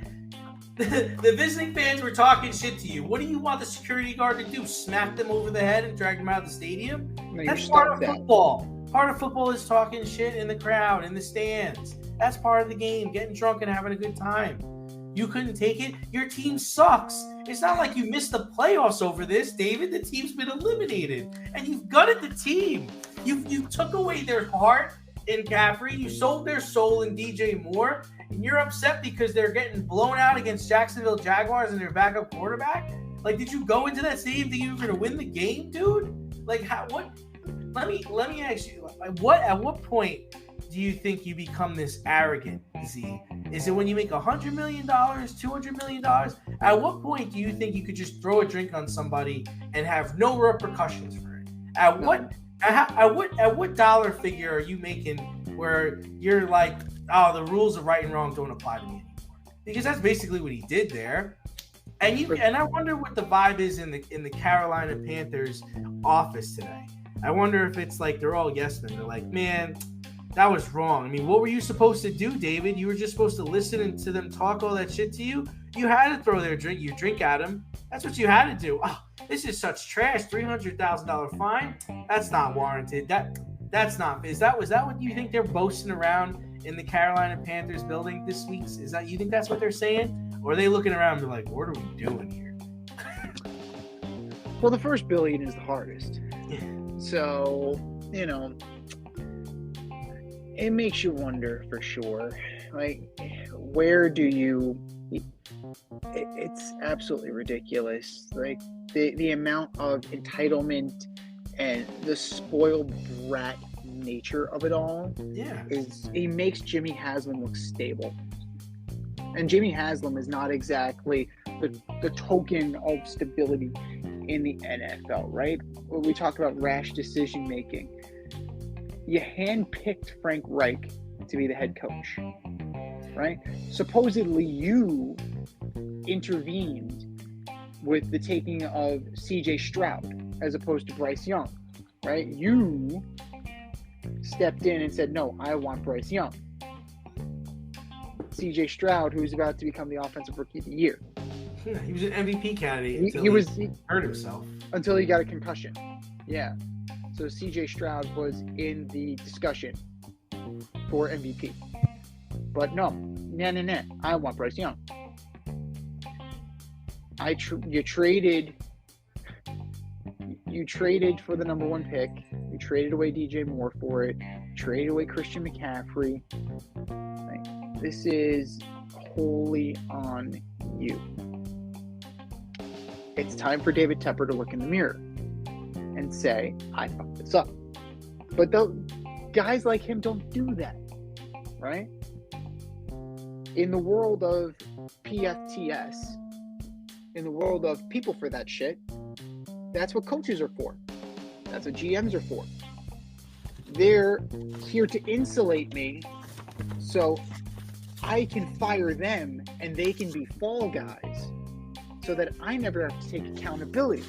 Speaker 2: The visiting fans were talking shit to you. What do you want the security guard to do? Smack them over the head and drag them out of the stadium?
Speaker 1: No,
Speaker 2: that's part of football. Part of football is talking shit in the crowd, in the stands. That's part of the game, getting drunk and having a good time. You couldn't take it? Your team sucks. It's not like you missed the playoffs over this, David. The team's been eliminated. And you've gutted the team. You took away their heart in Caffrey. You sold their soul in DJ Moore. And you're upset because they're getting blown out against Jacksonville Jaguars and their backup quarterback? Like, did you go into that stadium thinking you were going to win the game, dude? Like, what? Let me ask you, at what point do you think you become this arrogant, Z? Is it when you make $100 million, $200 million? At what point do you think you could just throw a drink on somebody and have no repercussions for it? At what dollar figure are you making where you're like, oh, the rules of right and wrong don't apply to me anymore? Because that's basically what he did there. And I wonder what the vibe is in the Carolina Panthers office today. I wonder if it's like they're all yes men. They're like, man, that was wrong. I mean, what were you supposed to do, David? You were just supposed to listen to them talk all that shit to you. You had to throw your drink at them. That's what you had to do. Oh, this is such trash. $300,000 fine. That's not warranted. That's not. Was that what you think they're boasting around in the Carolina Panthers building this week? You think that's what they're saying? Or are they looking around and be like, what are we doing here?
Speaker 1: Well, the first billion is the hardest. So, it makes you wonder for sure. Like, where do you... It's absolutely ridiculous. Like, the amount of entitlement and the spoiled brat nature of it all it makes Jimmy Haslam look stable. And Jimmy Haslam is not exactly the token of stability in the NFL, right? When we talk about rash decision making, you handpicked Frank Reich to be the head coach, right? Supposedly you intervened with the taking of CJ Stroud as opposed to Bryce Young, right? You stepped in and said, no, I want Bryce Young. CJ Stroud, who's about to become the offensive rookie of the year.
Speaker 2: He was an MVP candidate until he hurt himself.
Speaker 1: Until he got a concussion. Yeah. So CJ Stroud was in the discussion for MVP. But no. I want Bryce Young. You traded for the number one pick. You traded away DJ Moore for it. You traded away Christian McCaffrey. Right. This is wholly on you. It's time for David Tepper to look in the mirror and say, I fucked this up. But guys like him don't do that, right? In the world of PFTS, in the world of people for that shit, that's what coaches are for. That's what GMs are for. They're here to insulate me so I can fire them and they can be fall guys so that I never have to take accountability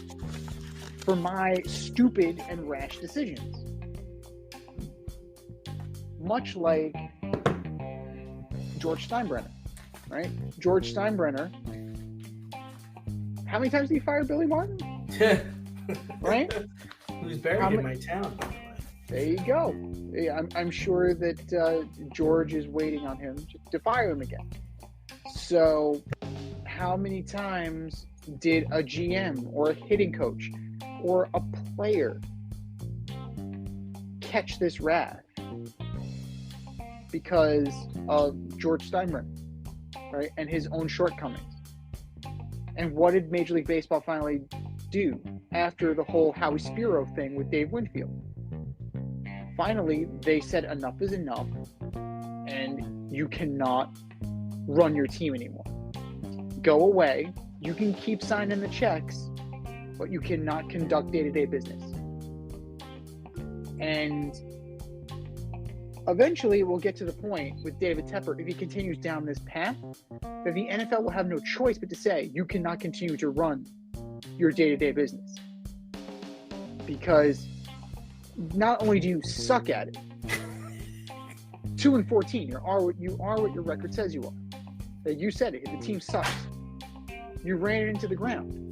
Speaker 1: for my stupid and rash decisions. Much like George Steinbrenner, right? George Steinbrenner, how many times did he fire Billy Martin? Right?
Speaker 2: He was buried in my town, by the way.
Speaker 1: There you go. Yeah, I'm sure that George is waiting on him to fire him again. So, how many times did a GM or a hitting coach or a player catch this wrath because of George Steinbrenner, right, and his own shortcomings? And what did Major League Baseball finally do after the whole Howie Spiro thing with Dave Winfield? Finally, they said enough is enough, and you cannot run your team anymore. Go away. You can keep signing the checks, but you cannot conduct day-to-day business. And eventually we'll get to the point with David Tepper, if he continues down this path, that the NFL will have no choice but to say, you cannot continue to run your day-to-day business. Because not only do you suck at it, 2-14, you are what your record says you are. That you said it, the team sucks. You ran it into the ground.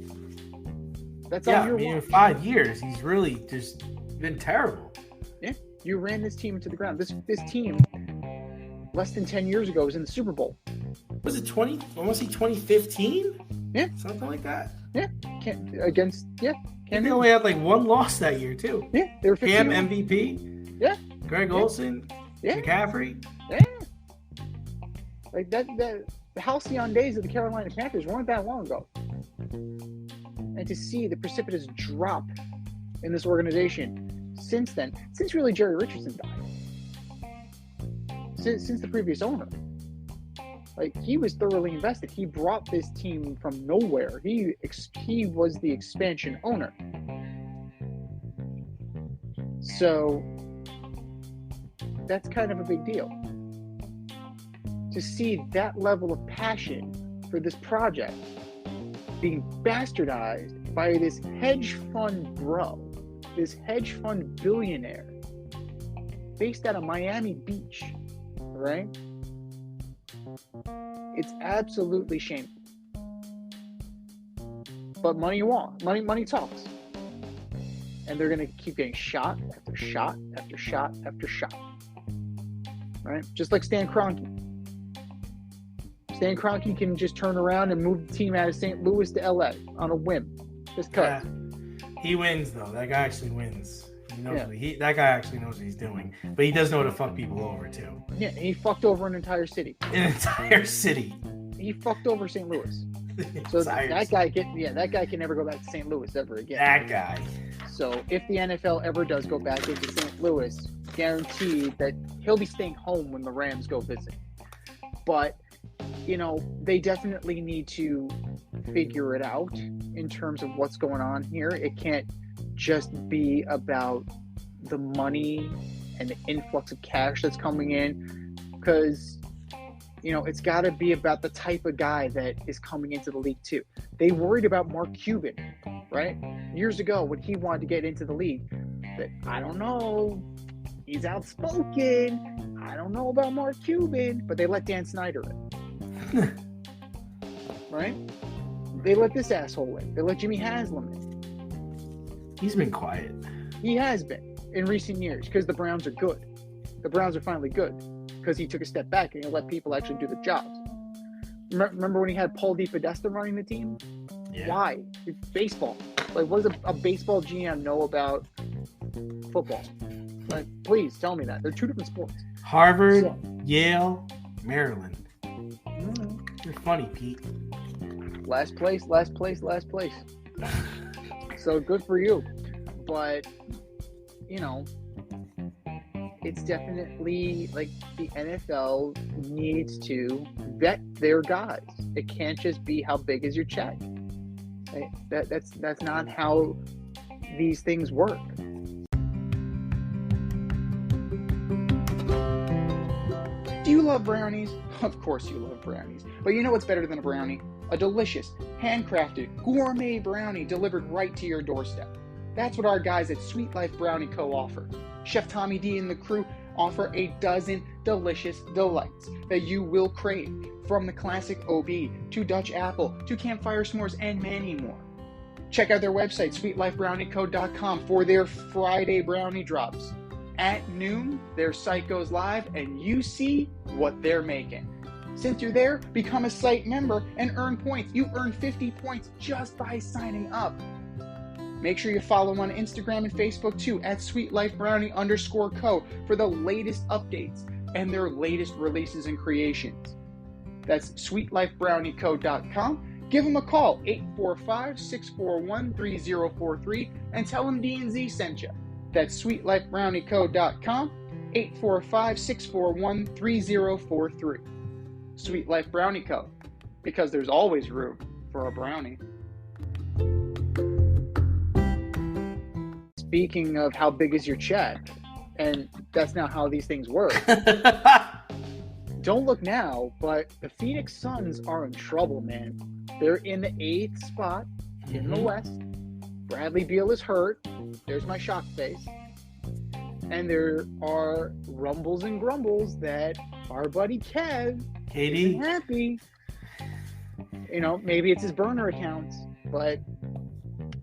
Speaker 1: That's all you're
Speaker 2: in 5 years, he's really just been terrible.
Speaker 1: Yeah, you ran this team into the ground. This team, less than 10 years ago, was in the Super Bowl.
Speaker 2: Was it 2015?
Speaker 1: Yeah.
Speaker 2: Something like that?
Speaker 1: Yeah.
Speaker 2: They only had like one loss that year, too.
Speaker 1: Yeah, they were 15.
Speaker 2: Cam MVP.
Speaker 1: Yeah.
Speaker 2: Greg Olsen.
Speaker 1: Yeah.
Speaker 2: McCaffrey.
Speaker 1: Yeah. Like that the halcyon days of the Carolina Panthers weren't that long ago. And to see the precipitous drop in this organization since then, since really Jerry Richardson died, since the previous owner, like, he was thoroughly invested. He brought this team from nowhere. He was the expansion owner. So that's kind of a big deal. To see that level of passion for this project being bastardized by this hedge fund bro, this hedge fund billionaire based out of Miami Beach, right? It's absolutely shameful. But money talks. And they're going to keep getting shot after shot after shot after shot. Right? Just like Stan Kroenke. Stan Kroenke can just turn around and move the team out of St. Louis to LA on a whim. Just cut.
Speaker 2: Yeah. He wins, though. That guy actually wins. He knows that guy actually knows what he's doing. But he does know how to fuck people over, too.
Speaker 1: Yeah, he fucked over an entire city.
Speaker 2: An entire city.
Speaker 1: He fucked over St. Louis. So that guy can never go back to St. Louis ever again.
Speaker 2: That guy.
Speaker 1: So if the NFL ever does go back into St. Louis, guaranteed that he'll be staying home when the Rams go visit. But, they definitely need to figure it out in terms of what's going on here. It can't just be about the money and the influx of cash that's coming in, because it's got to be about the type of guy that is coming into the league too. They worried about Mark Cuban, right? Years ago when he wanted to get into the league, that I don't know, he's outspoken, I don't know about Mark Cuban, but they let Dan Snyder in. Right? They let this asshole in. They let Jimmy Haslam in.
Speaker 2: He's been quiet.
Speaker 1: He has been in recent years because the Browns are good. The Browns are finally good because he took a step back and he let people actually do the jobs. Remember when he had Paul DePodesta running the team?
Speaker 2: Yeah.
Speaker 1: Why? It's baseball. Like, what does a baseball GM know about football? Like, please tell me that. They're two different sports.
Speaker 2: Harvard, Yale, Maryland. You're funny, Pete.
Speaker 1: Last place. So good for you. But, it's definitely like the NFL needs to vet their guys. It can't just be how big is your check. Right? That's not how these things work. Do you love brownies? Of course you love brownies. But you know what's better than a brownie? A delicious, handcrafted, gourmet brownie delivered right to your doorstep. That's what our guys at Sweet Life Brownie Co. offer. Chef Tommy D and the crew offer a dozen delicious delights that you will crave, from the classic OB to Dutch apple to campfire s'mores and many more. Check out their website, sweetlifebrownieco.com, for their Friday brownie drops. At noon, their site goes live and you see what they're making. Since you're there, become a site member and earn points. You earn 50 points just by signing up. Make sure you follow them on Instagram and Facebook too, at sweetlifebrownie_co, for the latest updates and their latest releases and creations. That's sweetlifebrownieco.com. Give them a call, 845-641-3043, and tell them D&Z sent you. That's sweetlifebrownieco.com, 845-641-3043. Sweet Life Brownie Co., because there's always room for a brownie. speaking of how big is your check, and that's not how these things work. Don't look now, but the Phoenix Suns are in trouble, man. They're in the 8th spot in the West. Bradley Beal is hurt. There's my shock face. And there are rumbles and grumbles that our buddy Kev isn't happy. You know, maybe it's his burner accounts, but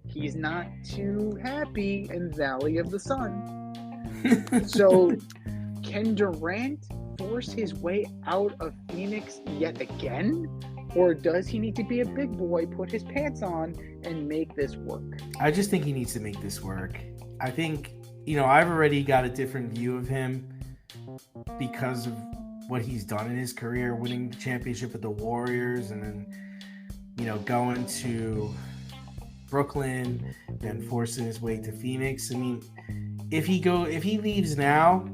Speaker 1: he's not too happy in Valley of the Sun. So, can Durant force his way out of Phoenix yet again? Or does he need to be a big boy, put his pants on, and make this work?
Speaker 2: I just think he needs to make this work. I think, you know, I've already got a different view of him because of what he's done in his career, winning the championship with the Warriors and then, you know, going to Brooklyn, then forcing his way to Phoenix. I mean, if he leaves now,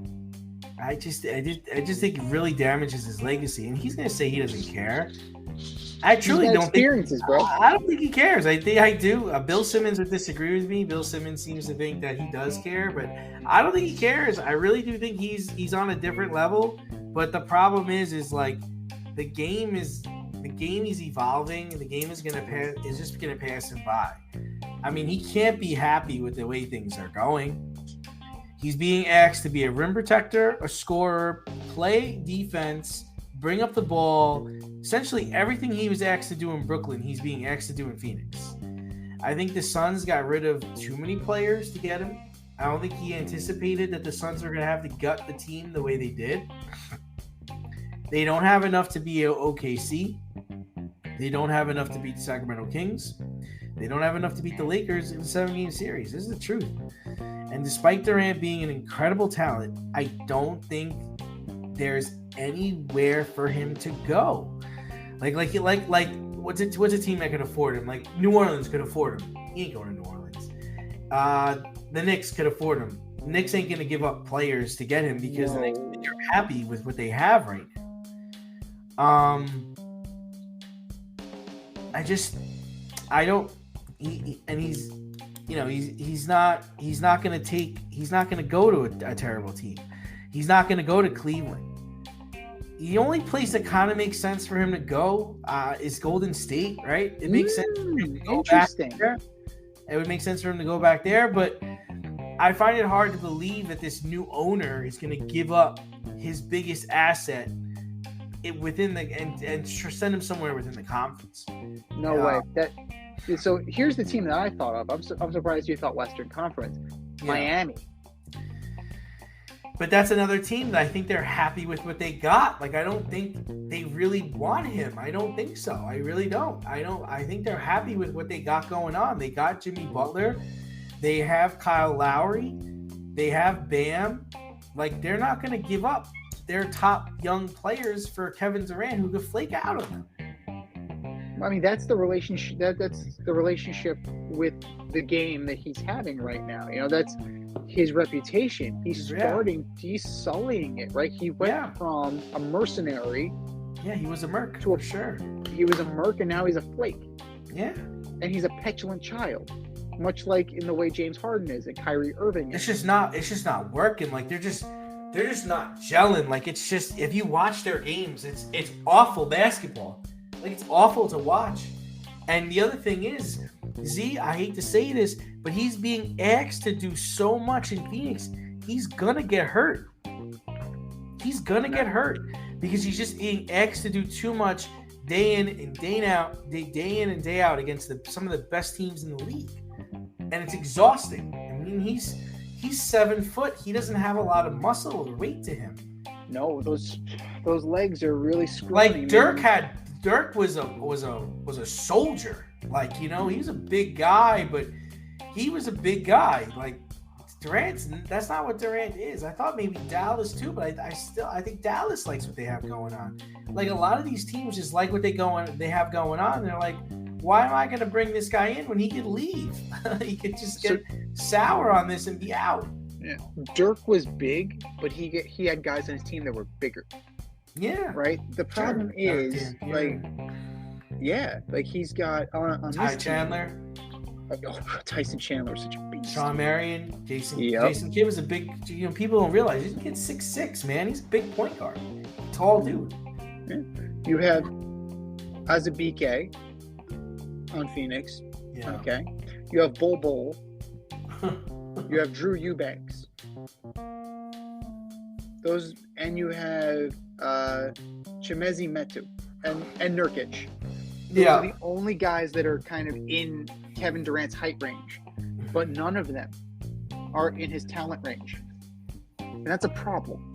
Speaker 2: I just think it really damages his legacy. And he's going to say he doesn't care. I truly don't think.
Speaker 1: Bro.
Speaker 2: I don't think he cares. I think I do. Bill Simmons would disagree with me. Bill Simmons seems to think that he does care, but I don't think he cares. I really do think he's on a different level. But the problem is like the game is evolving, and the game is just gonna pass him by. I mean, he can't be happy with the way things are going. He's being asked to be a rim protector, a scorer, play defense, bring up the ball. Essentially everything he was asked to do in Brooklyn, he's being asked to do in Phoenix. I think the Suns got rid of too many players to get him. I don't think he anticipated that the Suns were going to have to gut the team the way they did. They don't have enough to be OKC. They don't have enough to beat the Sacramento Kings. They don't have enough to beat the Lakers in a 7-game series. This is the truth. And despite Durant being an incredible talent, I don't think there's anywhere for him to go. Like what's a team that could afford him? Like New Orleans could afford him. He ain't going to New Orleans. The Knicks could afford him. The Knicks ain't going to give up players to get him because the Knicks are happy with what they have right now. He's not going to go to a terrible team. He's not going to go to Cleveland. The only place that kind of makes sense for him to go is Golden State, right? It makes sense for him to go back there. It would make sense for him to go back there, but I find it hard to believe that this new owner is going to give up his biggest asset within and send him somewhere within the conference.
Speaker 1: No way. So here's the team that I thought of. I'm surprised you thought Western Conference. Miami.
Speaker 2: But that's another team that I think they're happy with what they got. Like, I don't think they really want him. I don't think so. I really don't. I think they're happy with what they got going on. They got Jimmy Butler. They have Kyle Lowry. They have Bam. Like, they're not going to give up their top young players for Kevin Durant, who could flake out on them.
Speaker 1: I mean, that's the relationship. That's the relationship with the game that he's having right now. You know, that's his reputation. He's sullying it, right? He went from a mercenary.
Speaker 2: Yeah, he was a merc for sure.
Speaker 1: He was a merc, and now he's a flake.
Speaker 2: Yeah,
Speaker 1: and he's a petulant child, much like in the way James Harden is and Kyrie Irving is.
Speaker 2: It's just not working. Like they're just not gelling. Like it's just, if you watch their games, it's awful basketball. Like it's awful to watch. And the other thing is, I hate to say this, but he's being asked to do so much in Phoenix. He's gonna get hurt. He's gonna get hurt because he's just being asked to do too much day in and day out against some of the best teams in the league, and it's exhausting. I mean, he's 7 foot. He doesn't have a lot of muscle or weight to him.
Speaker 1: No, those legs are really scrawny.
Speaker 2: Like Dirk was a soldier. Like, you know, he was a big guy, but he was a big guy. Like that's not what Durant is. I thought maybe Dallas too, but I think Dallas likes what they have going on. Like a lot of these teams just like what they have going on. They're like, why am I going to bring this guy in when he could leave? He could just get sour on this and be out.
Speaker 1: Yeah. Dirk was big, but he had guys on his team that were bigger.
Speaker 2: Yeah.
Speaker 1: Right? The problem is, like he's got on
Speaker 2: Ty Chandler.
Speaker 1: Tyson Chandler is such a beast. beast.
Speaker 2: Sean Marion, Jason Kidd was a big. People don't realize this kid's 6'6", man. He's a big point guard, tall dude.
Speaker 1: Yeah. You have Azubike on Phoenix.
Speaker 2: Yeah.
Speaker 1: Okay. You have Bol. You have Drew Eubanks. And you have Chimezi Metu and Nurkic. Those are the only guys that are kind of in Kevin Durant's height range, but none of them are in his talent range. And that's a problem.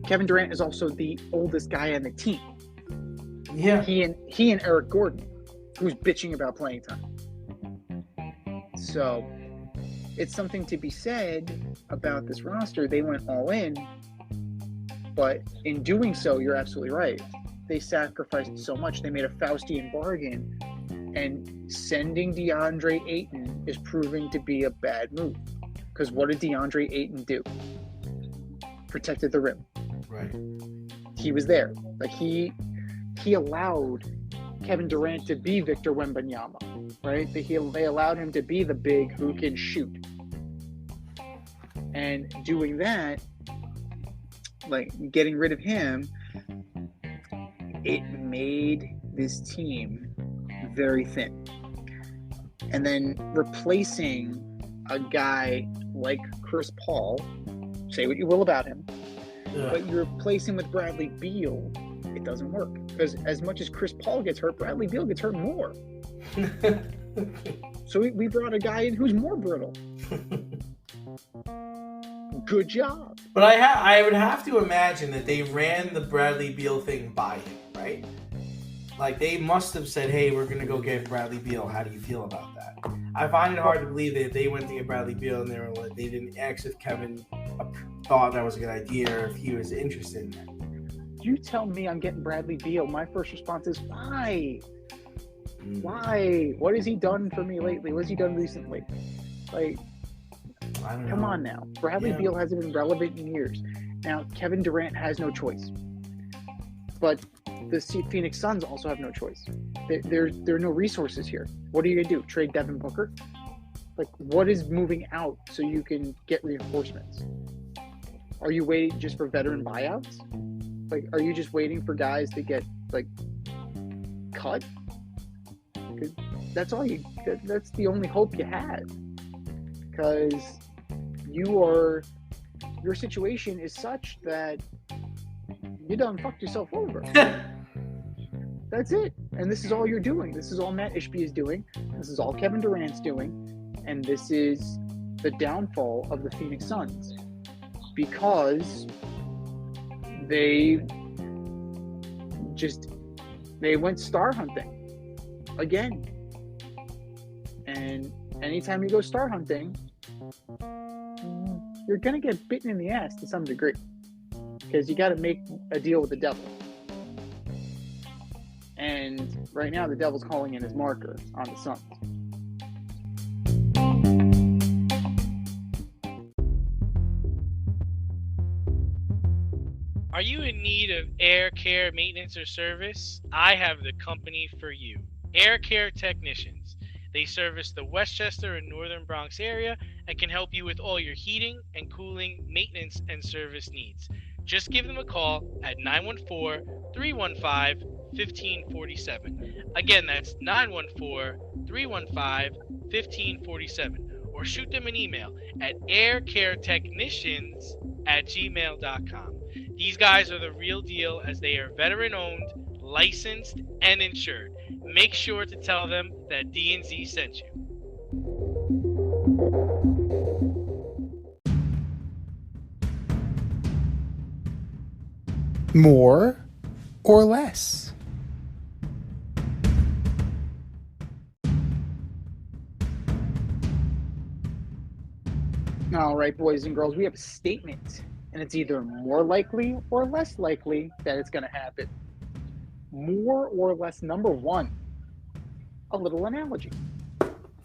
Speaker 1: Kevin Durant is also the oldest guy on the team.
Speaker 2: Yeah.
Speaker 1: He and Eric Gordon, who's bitching about playing time. So it's something to be said about this roster. They went all in, but in doing so, you're absolutely right. They sacrificed so much. They made a Faustian bargain, and sending DeAndre Ayton is proving to be a bad move. Because what did DeAndre Ayton do? Protected the rim.
Speaker 2: Right.
Speaker 1: He was there. Like he allowed Kevin Durant to be Victor Wembanyama, right? They allowed him to be the big who can shoot. And doing that, like getting rid of him, it made this team very thin. And then replacing a guy like Chris Paul, say what you will about him, but you replace him with Bradley Beal, it doesn't work. Because as much as Chris Paul gets hurt, Bradley Beal gets hurt more. So we brought a guy in who's more brittle. Good job.
Speaker 2: But I would have to imagine that they ran the Bradley Beal thing by him, right? Like they must have said, "Hey, we're gonna go get Bradley Beal. How do you feel about that?" I find it hard to believe that they went to get Bradley Beal and they didn't ask if Kevin thought that was a good idea or if he was interested in that.
Speaker 1: You tell me I'm getting Bradley Beal. My first response is why? Why? What has he done for me lately? What has he done recently? Like,
Speaker 2: I don't know.
Speaker 1: Come on now. Bradley Beal hasn't been relevant in years. Now, Kevin Durant has no choice. But the Phoenix Suns also have no choice. There are no resources here. What are you going to do? Trade Devin Booker? Like, what is moving out so you can get reinforcements? Are you waiting just for veteran buyouts? Like, are you just waiting for guys to get, like, cut? That's all that's the only hope you have. Because your situation is such that you done fucked yourself over. That's it. And this is all you're doing. This is all Matt Ishbia is doing. This is all Kevin Durant's doing. And this is the downfall of the Phoenix Suns. Because they went star hunting again. And anytime you go star hunting, you're going to get bitten in the ass to some degree. Because you got to make a deal with the devil. And right now, the devil's calling in his marker on the Suns.
Speaker 3: Are you in need of air care maintenance or service? I have the company for you. Air Care Technicians. They service the Westchester and Northern Bronx area and can help you with all your heating and cooling, maintenance, and service needs. Just give them a call at 914-315-1547. Again, that's 914-315-1547. Or shoot them an email at aircaretechnicians@gmail.com. These guys are the real deal as they are veteran-owned, licensed, and insured. Make sure to tell them that D&Z sent you.
Speaker 4: More or less?
Speaker 1: All right, boys and girls, we have a statement, and it's either more likely or less likely that it's going to happen. More or less, number one, a little analogy.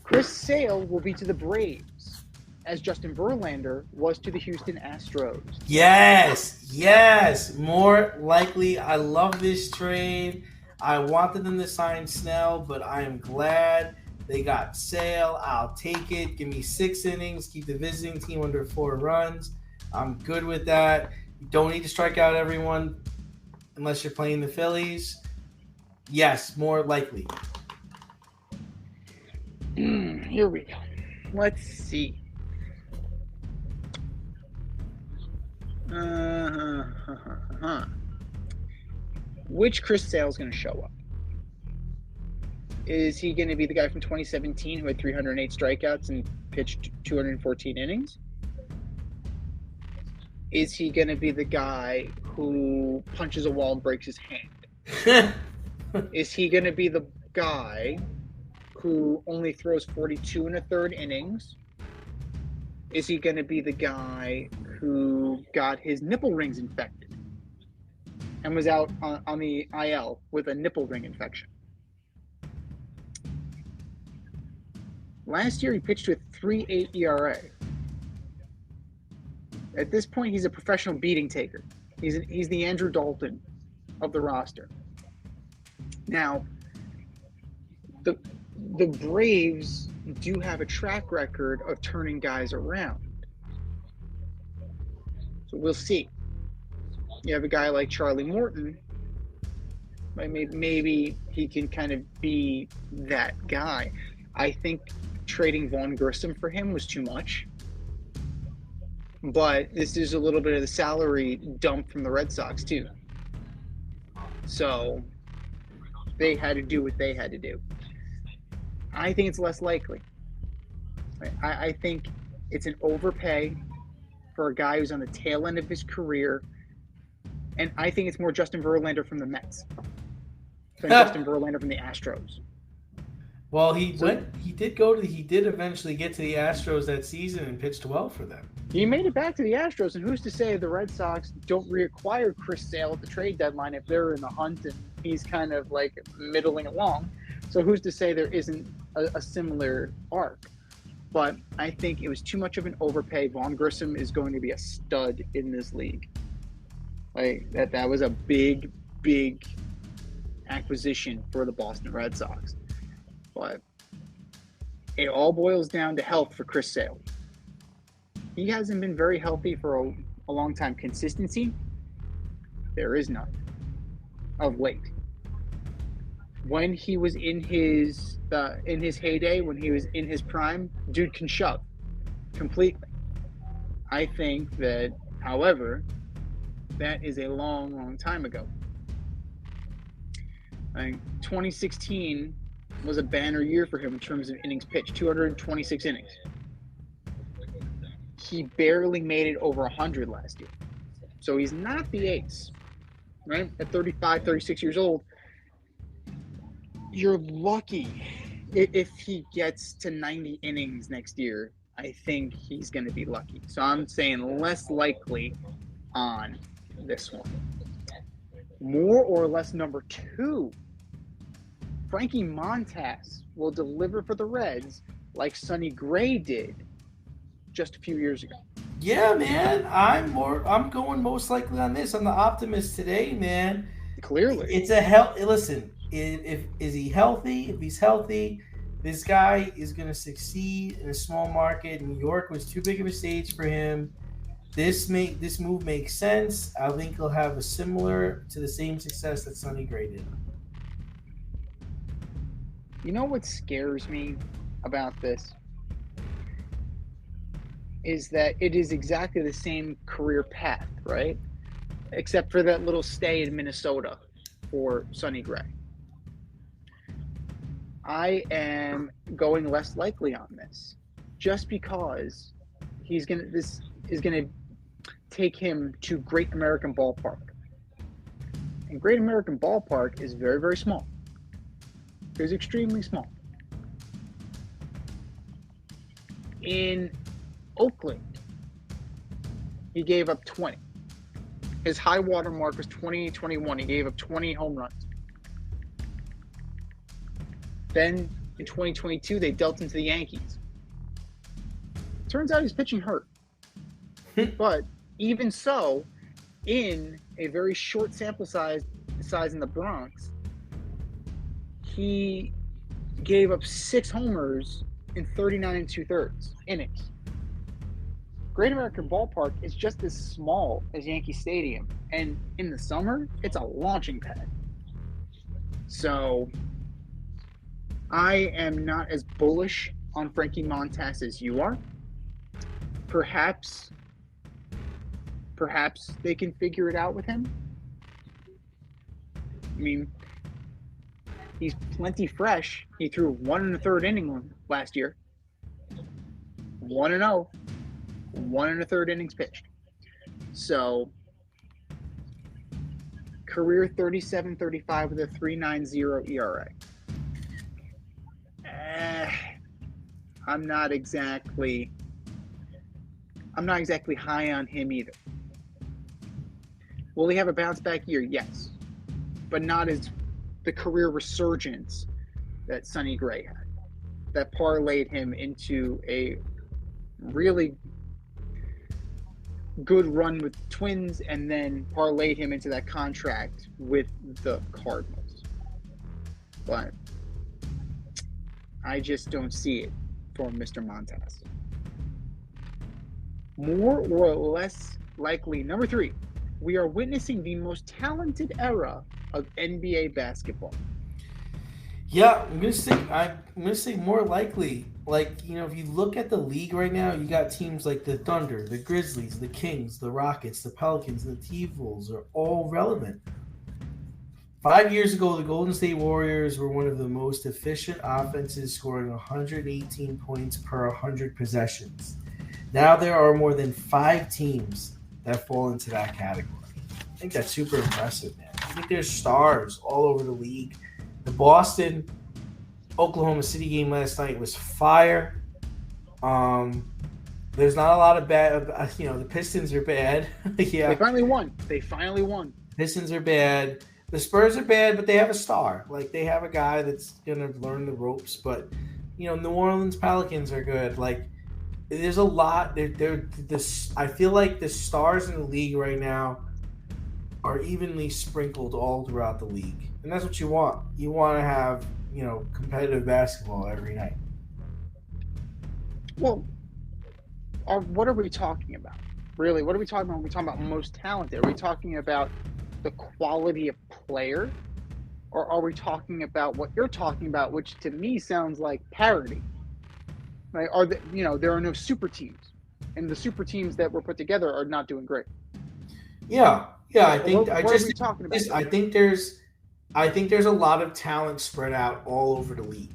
Speaker 1: Chris Sale will be to the Braves, as Justin Verlander was to the Houston Astros.
Speaker 2: Yes, more likely. I love this trade. I wanted them to sign Snell, but I am glad They got Sale. I'll take it. Give me 6 innings. Keep the visiting team under 4 runs. I'm good with that. You don't need to strike out everyone unless you're playing the Phillies. Yes, more likely.
Speaker 1: Here we go. Let's see. Which Chris Sale is going to show up? Is he going to be the guy from 2017 who had 308 strikeouts and pitched 214 innings? Is he going to be the guy who punches a wall and breaks his hand? Is he going to be the guy who only throws 42 and a third innings? Is he going to be the guy who got his nipple rings infected and was out on the IL with a nipple ring infection? Last year, he pitched with 3.8 ERA. At this point, he's a professional beating taker. He's the Andrew Dalton of the roster. Now, the Braves do have a track record of turning guys around. So we'll see. You have a guy like Charlie Morton. Maybe he can kind of be that guy. I think trading Vaughn Grissom for him was too much. But this is a little bit of the salary dump from the Red Sox, too. So they had to do what they had to do. I think it's less likely. I think it's an overpay for a guy who's on the tail end of his career. And I think it's more Justin Verlander from the Mets than Justin Verlander from the Astros.
Speaker 2: Well, he did eventually get to the Astros that season and pitched well for them.
Speaker 1: He made it back to the Astros, and who's to say the Red Sox don't reacquire Chris Sale at the trade deadline if they're in the hunt and he's kind of like middling along. So who's to say there isn't a similar arc? But I think it was too much of an overpay. Vaughn Grissom is going to be a stud in this league. Like that was a big acquisition for the Boston Red Sox. But it all boils down to health for Chris Sale. He hasn't been very healthy for a long time. Consistency, there is none of late. When he was in his heyday, when he was in his prime, dude can shove completely. I think that, however, that is a long time ago. 2016 was a banner year for him in terms of innings pitched, 226 innings. He barely made it over 100 last year. So he's not the ace, right? At 35, 36 years old, you're lucky if he gets to 90 innings next year. I think he's going to be lucky. So I'm saying less likely on this one. More or less number 2, Frankie Montas will deliver for the Reds like Sonny Gray did just a few years ago.
Speaker 2: Yeah, man. I'm going most likely on this. I'm the optimist today, man.
Speaker 1: Clearly.
Speaker 2: It's listen, is he healthy? If he's healthy, this guy is going to succeed in a small market. New York was too big of a stage for him. This move makes sense. I think he'll have a similar to the same success that Sonny Gray did.
Speaker 1: You know what scares me about this? Is that it is exactly the same career path, right? Except for that little stay in Minnesota for Sonny Gray. I am going less likely on this, just because this is gonna take him to Great American Ballpark. And Great American Ballpark is very, very small. It's extremely small. In Oakland, he gave up 20. His high water mark was 20-21. He gave up 20 home runs. Then in 2022, they dealt into the Yankees. Turns out he's pitching hurt. But even so, in a very short sample size in the Bronx, he gave up 6 homers in 39 2/3 innings. Great American Ballpark is just as small as Yankee Stadium, and in the summer, it's a launching pad. So I am not as bullish on Frankie Montas as you are. Perhaps they can figure it out with him. I mean, he's plenty fresh. He threw 1 1/3 inning last year. 1-0. 1 1/3 innings pitched. So, career 37-35 with a 3.90 ERA. I'm not exactly high on him either. Will he have a bounce back year? Yes. But not as the career resurgence that Sonny Gray had. That parlayed him into a really good run with the Twins and then parlayed him into that contract with the Cardinals. But I just don't see it for Mr. Montas. More or less likely, number 3, we are witnessing the most talented era of NBA basketball.
Speaker 2: Yeah, I'm gonna say more likely. Like, if you look at the league right now, you got teams like the Thunder, the Grizzlies, the Kings, the Rockets, the Pelicans, the T-Wolves are all relevant. 5 years ago, the Golden State Warriors were one of the most efficient offenses, scoring 118 points per 100 possessions. Now there are more than 5 teams that fall into that category. I think that's super impressive, man. I think there's stars all over the league. The Boston Oklahoma City game last night was fire. There's not a lot of bad. The Pistons are bad. Yeah,
Speaker 1: They finally won.
Speaker 2: Pistons are bad. The Spurs are bad, but they have a star. Like, they have a guy that's gonna learn the ropes. But New Orleans Pelicans are good. Like, there's a lot. I feel like the stars in the league right now are evenly sprinkled all throughout the league, and that's what you want. You want to have competitive basketball every night.
Speaker 1: Well, what are we talking about? Really, what are we talking about when we talk about most talented? Are we talking about the quality of player, or are we talking about what you're talking about, which to me sounds like parity? Right? There are no super teams, and the super teams that were put together are not doing great.
Speaker 2: Yeah. I think
Speaker 1: what are we talking about?
Speaker 2: I think there's a lot of talent spread out all over the league,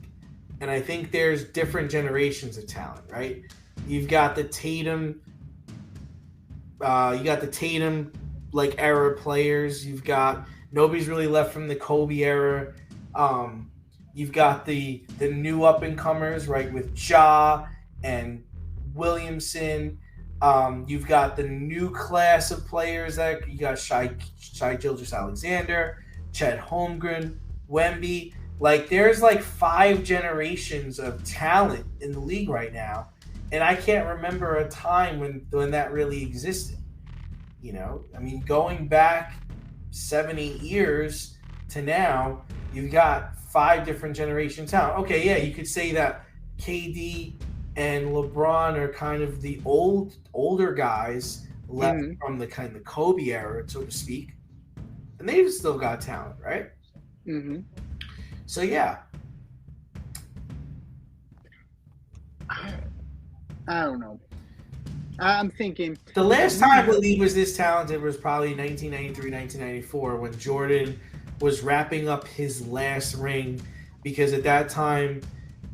Speaker 2: and I think there's different generations of talent. Right? You've got the Tatum. Like era players. You've got nobody's really left from the Kobe era. You've got the new up and comers, right, with Ja and Williamson. You've got the new class of players that you got Shai Gilgeous-Alexander, Chet Holmgren, Wemby. Like, there's like 5 generations of talent in the league right now, and I can't remember a time when that really existed. Going back 7-8 years to now, you've got 5 different generations talent. Okay, yeah, you could say that KD and LeBron are kind of the older guys left from the kind of Kobe era, so to speak, and they've still got talent, right?
Speaker 1: Mm-hmm.
Speaker 2: So yeah,
Speaker 1: I don't know. I'm thinking
Speaker 2: the last time the league was this talented was probably 1993, 1994 when Jordan was wrapping up his last ring, because at that time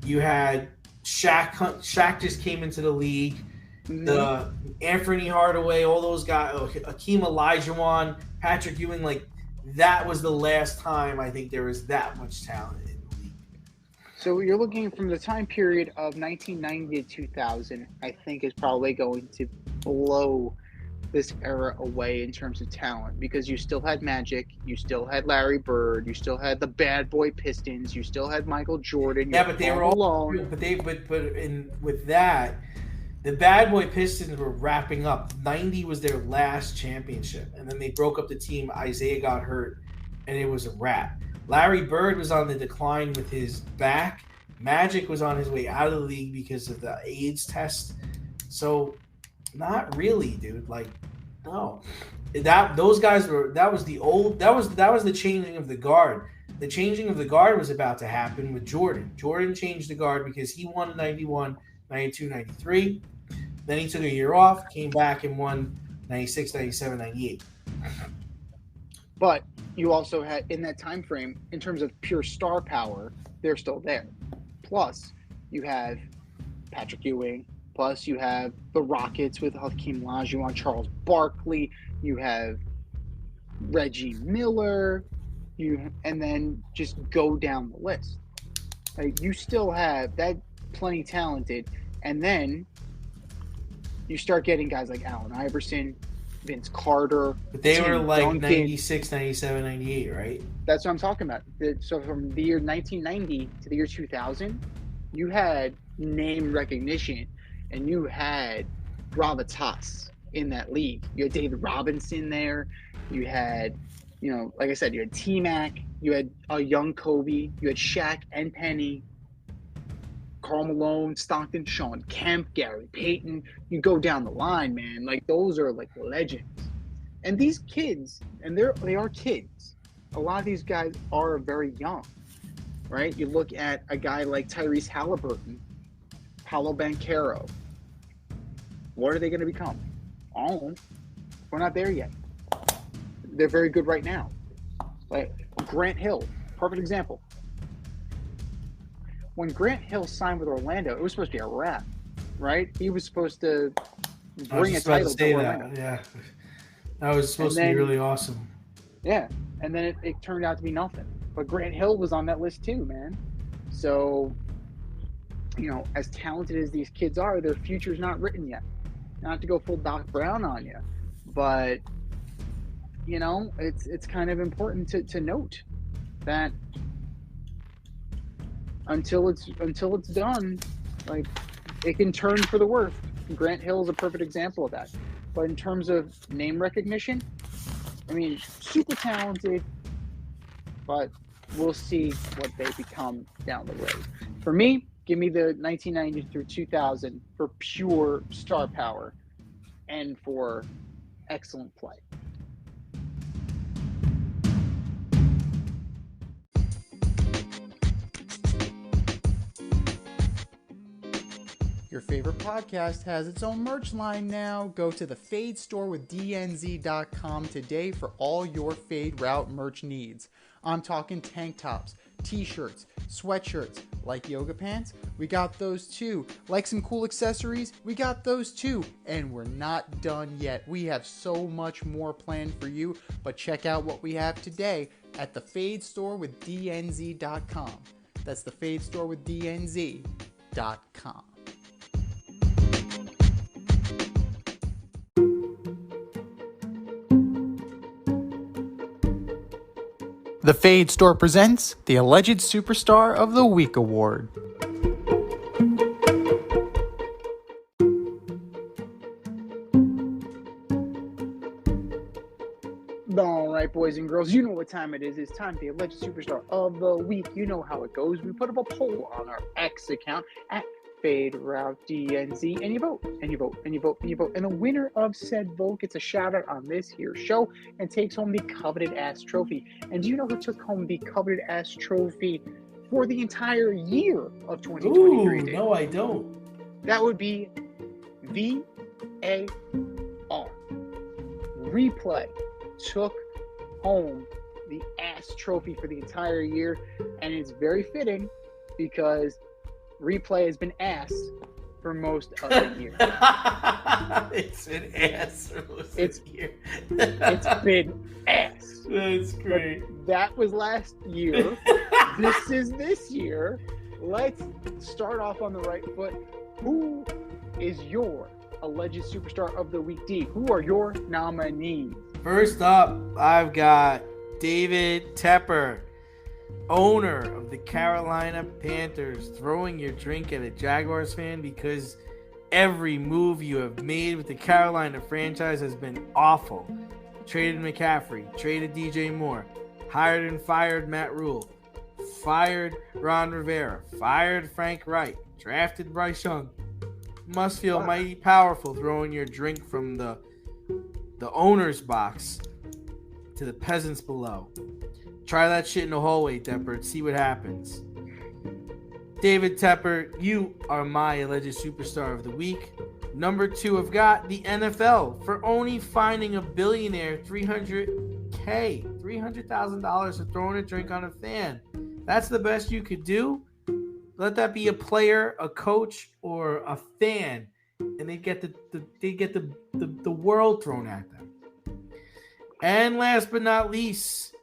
Speaker 2: you had Shaq just came into the league, the Anthony Hardaway, all those guys, Hakeem Olajuwon, Patrick Ewing, like that was the last time I think there was that much talent in the league.
Speaker 1: So you're looking from the time period of 1990 to 2000, I think is probably going to blow this era away in terms of talent, because you still had Magic, you still had Larry Bird, you still had the Bad Boy Pistons, you still had Michael Jordan.
Speaker 2: Yeah, but they were all alone. With that, the Bad Boy Pistons were wrapping up. 90 was their last championship, and then they broke up the team. Isaiah got hurt, and it was a wrap. Larry Bird was on the decline with his back, Magic was on his way out of the league because of the AIDS test. So, not really, dude. Like, no. That was the changing of the guard. The changing of the guard was about to happen with Jordan. Jordan changed the guard because he won in 91, 92, 93. Then he took a year off, came back and won 96, 97, 98.
Speaker 1: But you also had, in that time frame, in terms of pure star power, they're still there. Plus, you have Patrick Ewing. Plus, you have the Rockets with Hakeem Olajuwon, Charles Barkley. You have Reggie Miller. And then just go down the list. Like, you still have that plenty talented. And then you start getting guys like Allen Iverson, Vince Carter.
Speaker 2: But they were like
Speaker 1: Duncan.
Speaker 2: 96, 97, 98, right? That's
Speaker 1: what I'm talking about. So from the year 1990 to the year 2000, you had name recognition, and you had gravitas in that league. You had David Robinson there. You had, like I said, you had T-Mac. You had a young Kobe. You had Shaq and Penny. Karl Malone, Stockton, Sean Kemp, Gary Payton. You go down the line, man. Like, those are like legends. And these kids, and they are kids. A lot of these guys are very young, right? You look at a guy like Tyrese Halliburton, Paolo Banchero. What are they going to become? Oh, we're not there yet. They're very good right now. Like Grant Hill, perfect example. When Grant Hill signed with Orlando, it was supposed to be a wrap, right? He was supposed to bring a title to Orlando.
Speaker 2: Yeah, that was supposed to be really awesome.
Speaker 1: Yeah, and then it turned out to be nothing. But Grant Hill was on that list too, man. So, as talented as these kids are, their future's not written yet. Not to go full Doc Brown on you, but it's kind of important to note that until it's done, like, it can turn for the worst. Grant Hill is a perfect example of that. But in terms of name recognition, I mean, super talented, but we'll see what they become down the road. For me, give me the 1990 through 2000 for pure star power and for excellent play.
Speaker 5: Your favorite podcast has its own merch line now. Go to the Fade store with DNZ.com today for all your Fade Route merch needs. I'm talking tank tops, t-shirts, sweatshirts, like yoga pants, we got those too. Like some cool accessories, we got those too. And we're not done yet. We have so much more planned for you, but check out what we have today at the Fade store with DNZ.com. That's the Fade store with DNZ.com. The Fade Store presents the Alleged Superstar of the Week Award.
Speaker 1: All right, boys and girls, you know what time it is. It's time for the Alleged Superstar of the Week. You know how it goes. We put up a poll on our X account at Fade Route DNZ, and you vote, and you vote, and you vote, and you vote. And the winner of said vote gets a shout out on this here show and takes home the coveted ass trophy. And do you know who took home the coveted ass trophy for the entire year of 2023?
Speaker 2: Ooh, no, I don't.
Speaker 1: That would be VAR. Replay took home the ass trophy for the entire year, and it's very fitting because Replay has been ass for most of the year.
Speaker 2: It's been ass for most of the year.
Speaker 1: It's been ass.
Speaker 2: That's great.
Speaker 1: But that was last year. This is this year. Let's start off on the right foot. Who is your Alleged Superstar of the Week, D? Who are your nominees?
Speaker 2: First up, I've got David Tepper, owner of the Carolina Panthers, throwing your drink at a Jaguars fan because every move you have made with the Carolina franchise has been awful. Traded McCaffrey, traded DJ Moore, hired and fired Matt Rule, fired Ron Rivera, fired Frank Wright, drafted Bryce Young. Must feel mighty powerful throwing your drink from the owner's box to the peasants below. Try that shit in the hallway, Tepper, and see what happens. David Tepper, you are my alleged superstar of the week. Number 2, I've got the NFL for only finding a billionaire $300,000 for throwing a drink on a fan. That's the best you could do. Let that be a player, a coach, or a fan, and they get the world thrown at them. And last but not least,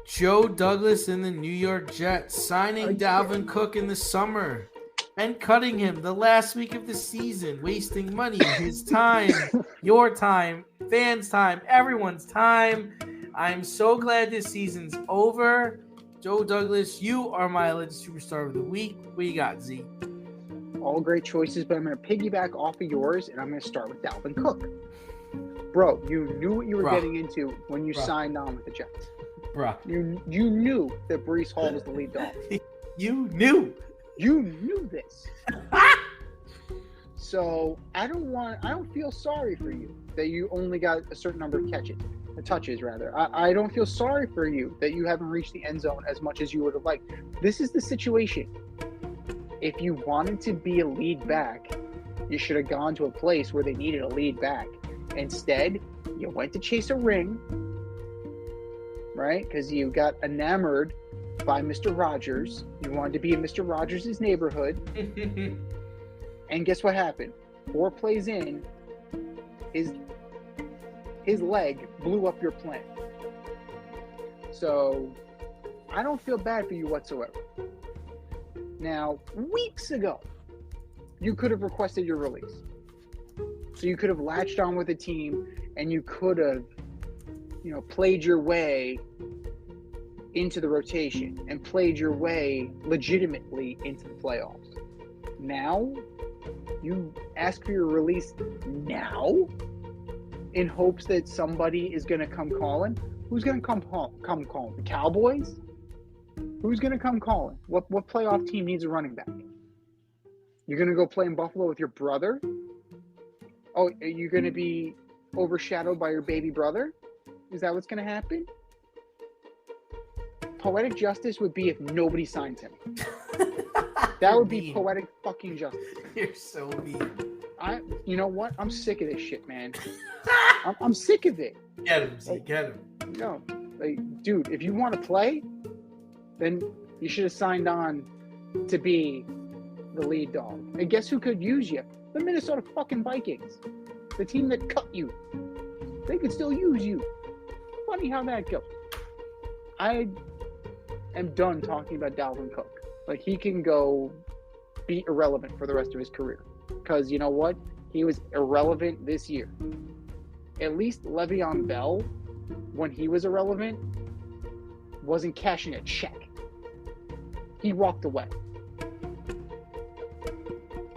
Speaker 2: Joe Douglas and the New York Jets signing Dalvin Cook in the summer and cutting him the last week of the season, wasting money, his time, your time, fans' time, everyone's time. I'm so glad this season's over. Joe Douglas, you are my alleged superstar of the week. What you got, Z?
Speaker 1: All great choices, but I'm going to piggyback off of yours, and I'm going to start with Dalvin Cook. Bro, you knew what you were getting into when you signed on with the Jets.
Speaker 2: Bruh.
Speaker 1: You knew that Breece Hall was the lead dog.
Speaker 2: You knew
Speaker 1: this. So I don't feel sorry for you that you only got a certain number of touches rather. I don't feel sorry for you that you haven't reached the end zone as much as you would have liked. This is the situation. If you wanted to be a lead back, you should have gone to a place where they needed a lead back. Instead, you went to chase a ring, right? Because you got enamored by Mr. Rogers. You wanted to be in Mr. Rogers' neighborhood. And guess what happened? 4 plays in, his leg blew up your plan. So I don't feel bad for you whatsoever. Now, weeks ago, you could have requested your release. So you could have latched on with the team and you could have, played your way into the rotation and played your way legitimately into the playoffs. Now, you ask for your release now in hopes that somebody is going to come calling. Who's going to come calling? The Cowboys? Who's going to come calling? What playoff team needs a running back? You're going to go play in Buffalo with your brother? Oh, are you going to be overshadowed by your baby brother? Is that what's going to happen? Poetic justice would be if nobody signs him. That would be poetic fucking justice.
Speaker 2: You're so mean.
Speaker 1: You know what? I'm sick of this shit, man. I'm sick of it.
Speaker 2: Get him, Z. Get him.
Speaker 1: No, dude, if you want to play, then you should have signed on to be the lead dog. And guess who could use you? The Minnesota fucking Vikings. The team that cut you. They could still use you. Funny how that goes. I am done talking about Dalvin Cook. He can go be irrelevant for the rest of his career. Because you know what? He was irrelevant this year. At least Le'Veon Bell, when he was irrelevant, wasn't cashing a check. He walked away.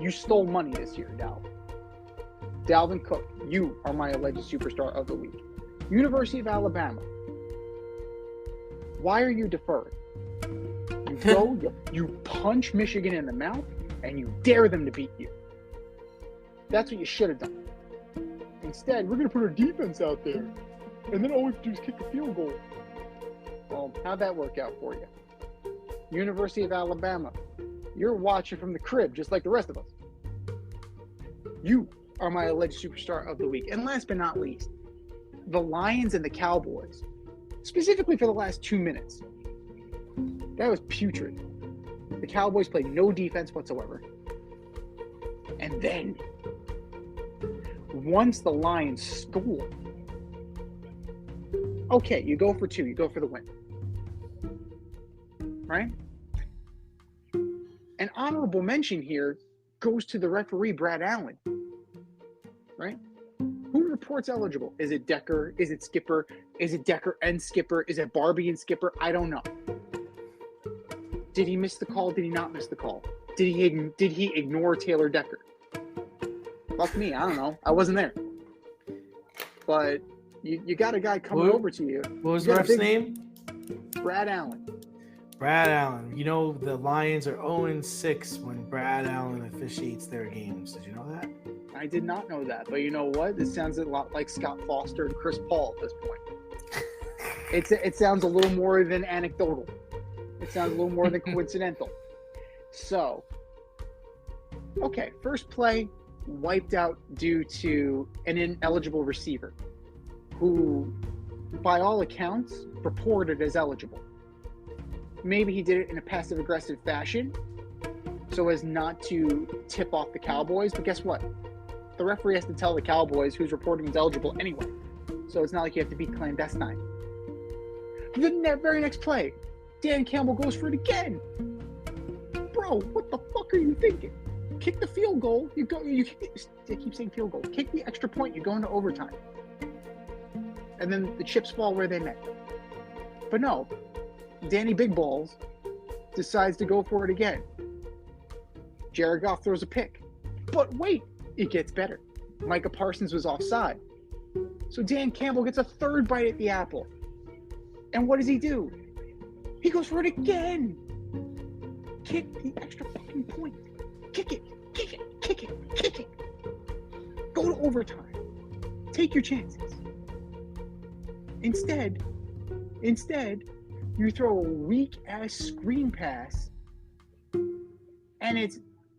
Speaker 1: You stole money this year, Dalvin Cook, you are my alleged superstar of the week. University of Alabama. Why are you deferred? You go, you punch Michigan in the mouth, and you dare them to beat you. That's what you should have done. Instead, we're going to put our defense out there, and then all we have to do is kick a field goal. Well, how'd that work out for you? University of Alabama. You're watching from the crib, just like the rest of us. You are my alleged superstar of the week. And last but not least, the Lions and the Cowboys, specifically for the last 2 minutes. That was putrid. The Cowboys played no defense whatsoever. And then, once the Lions score, okay, you go for 2, you go for the win. Right? An honorable mention here goes to the referee, Brad Allen. Right? Who reports eligible? Is it Decker? Is it Skipper? Is it Decker and Skipper? Is it Barbie and Skipper? I don't know. Did he miss the call? Did he not miss the call? Did he ignore Taylor Decker? Fuck me, I don't know. I wasn't there. But you got a guy coming over to you.
Speaker 2: What was the ref's name?
Speaker 1: Brad Allen.
Speaker 2: Brad Allen. You know the Lions are 0-6 when Brad Allen officiates their games. Did you know that?
Speaker 1: I did not know that, but you know what? This sounds a lot like Scott Foster and Chris Paul at this point. It sounds a little more than anecdotal. It sounds a little more than coincidental. So, okay, first play wiped out due to an ineligible receiver who, by all accounts, reported as eligible. Maybe he did it in a passive-aggressive fashion so as not to tip off the Cowboys, but guess what? The referee has to tell the Cowboys who's reporting as eligible anyway, so it's not like you have to be clandestine. The very next play, Dan Campbell goes for it again. Bro, what the fuck are you thinking? Kick the field goal. I keep saying field goal. Kick the extra point. You go into overtime. And then the chips fall where they met. But no, Danny Big Balls decides to go for it again. Jared Goff throws a pick. But wait, it gets better. Micah Parsons was offside. So Dan Campbell gets a third bite at the apple. And what does he do? He goes for it again. Kick the extra fucking point. Kick it. Kick it. Kick it. Kick it. Go to overtime. Take your chances. Instead, you throw a weak-ass screen pass, and it's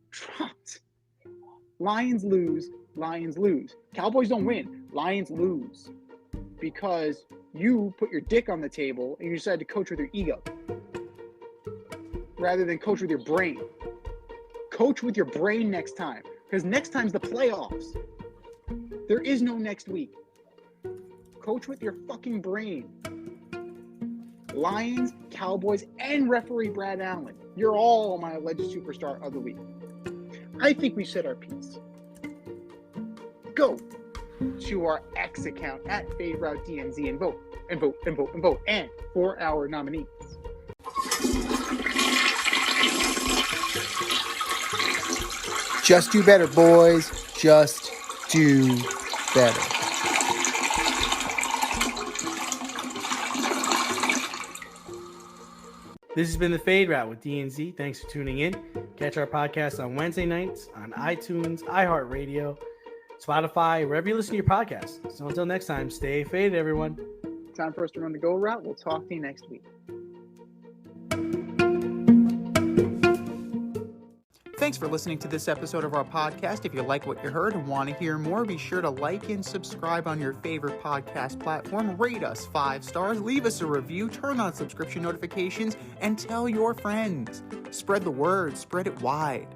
Speaker 1: dropped. Lions lose. Cowboys don't win. Lions lose. Because you put your dick on the table and you decided to coach with your ego rather than coach with your brain. Coach with your brain next time, because next time's the playoffs. There is no next week. Coach with your fucking brain. Lions, Cowboys, and referee Brad Allen. You're all my alleged superstar of the week. I think we said our piece. Go to our X account at FadeRouteDNZ and vote. And for our nominees.
Speaker 4: Just do better, boys. Just do better.
Speaker 2: This has been the Fade Route with DNZ. Thanks for tuning in. Catch our podcast on Wednesday nights on iTunes, iHeartRadio, Spotify, wherever you listen to your podcasts. So until next time, stay faded, everyone.
Speaker 1: Time for us to run the go route. We'll talk to you next week.
Speaker 5: Thanks for listening to this episode of our podcast. If you like what you heard and want to hear more, be sure to like and subscribe on your favorite podcast platform. Rate us 5 stars, leave us a review, turn on subscription notifications, and tell your friends. Spread the word, spread it wide.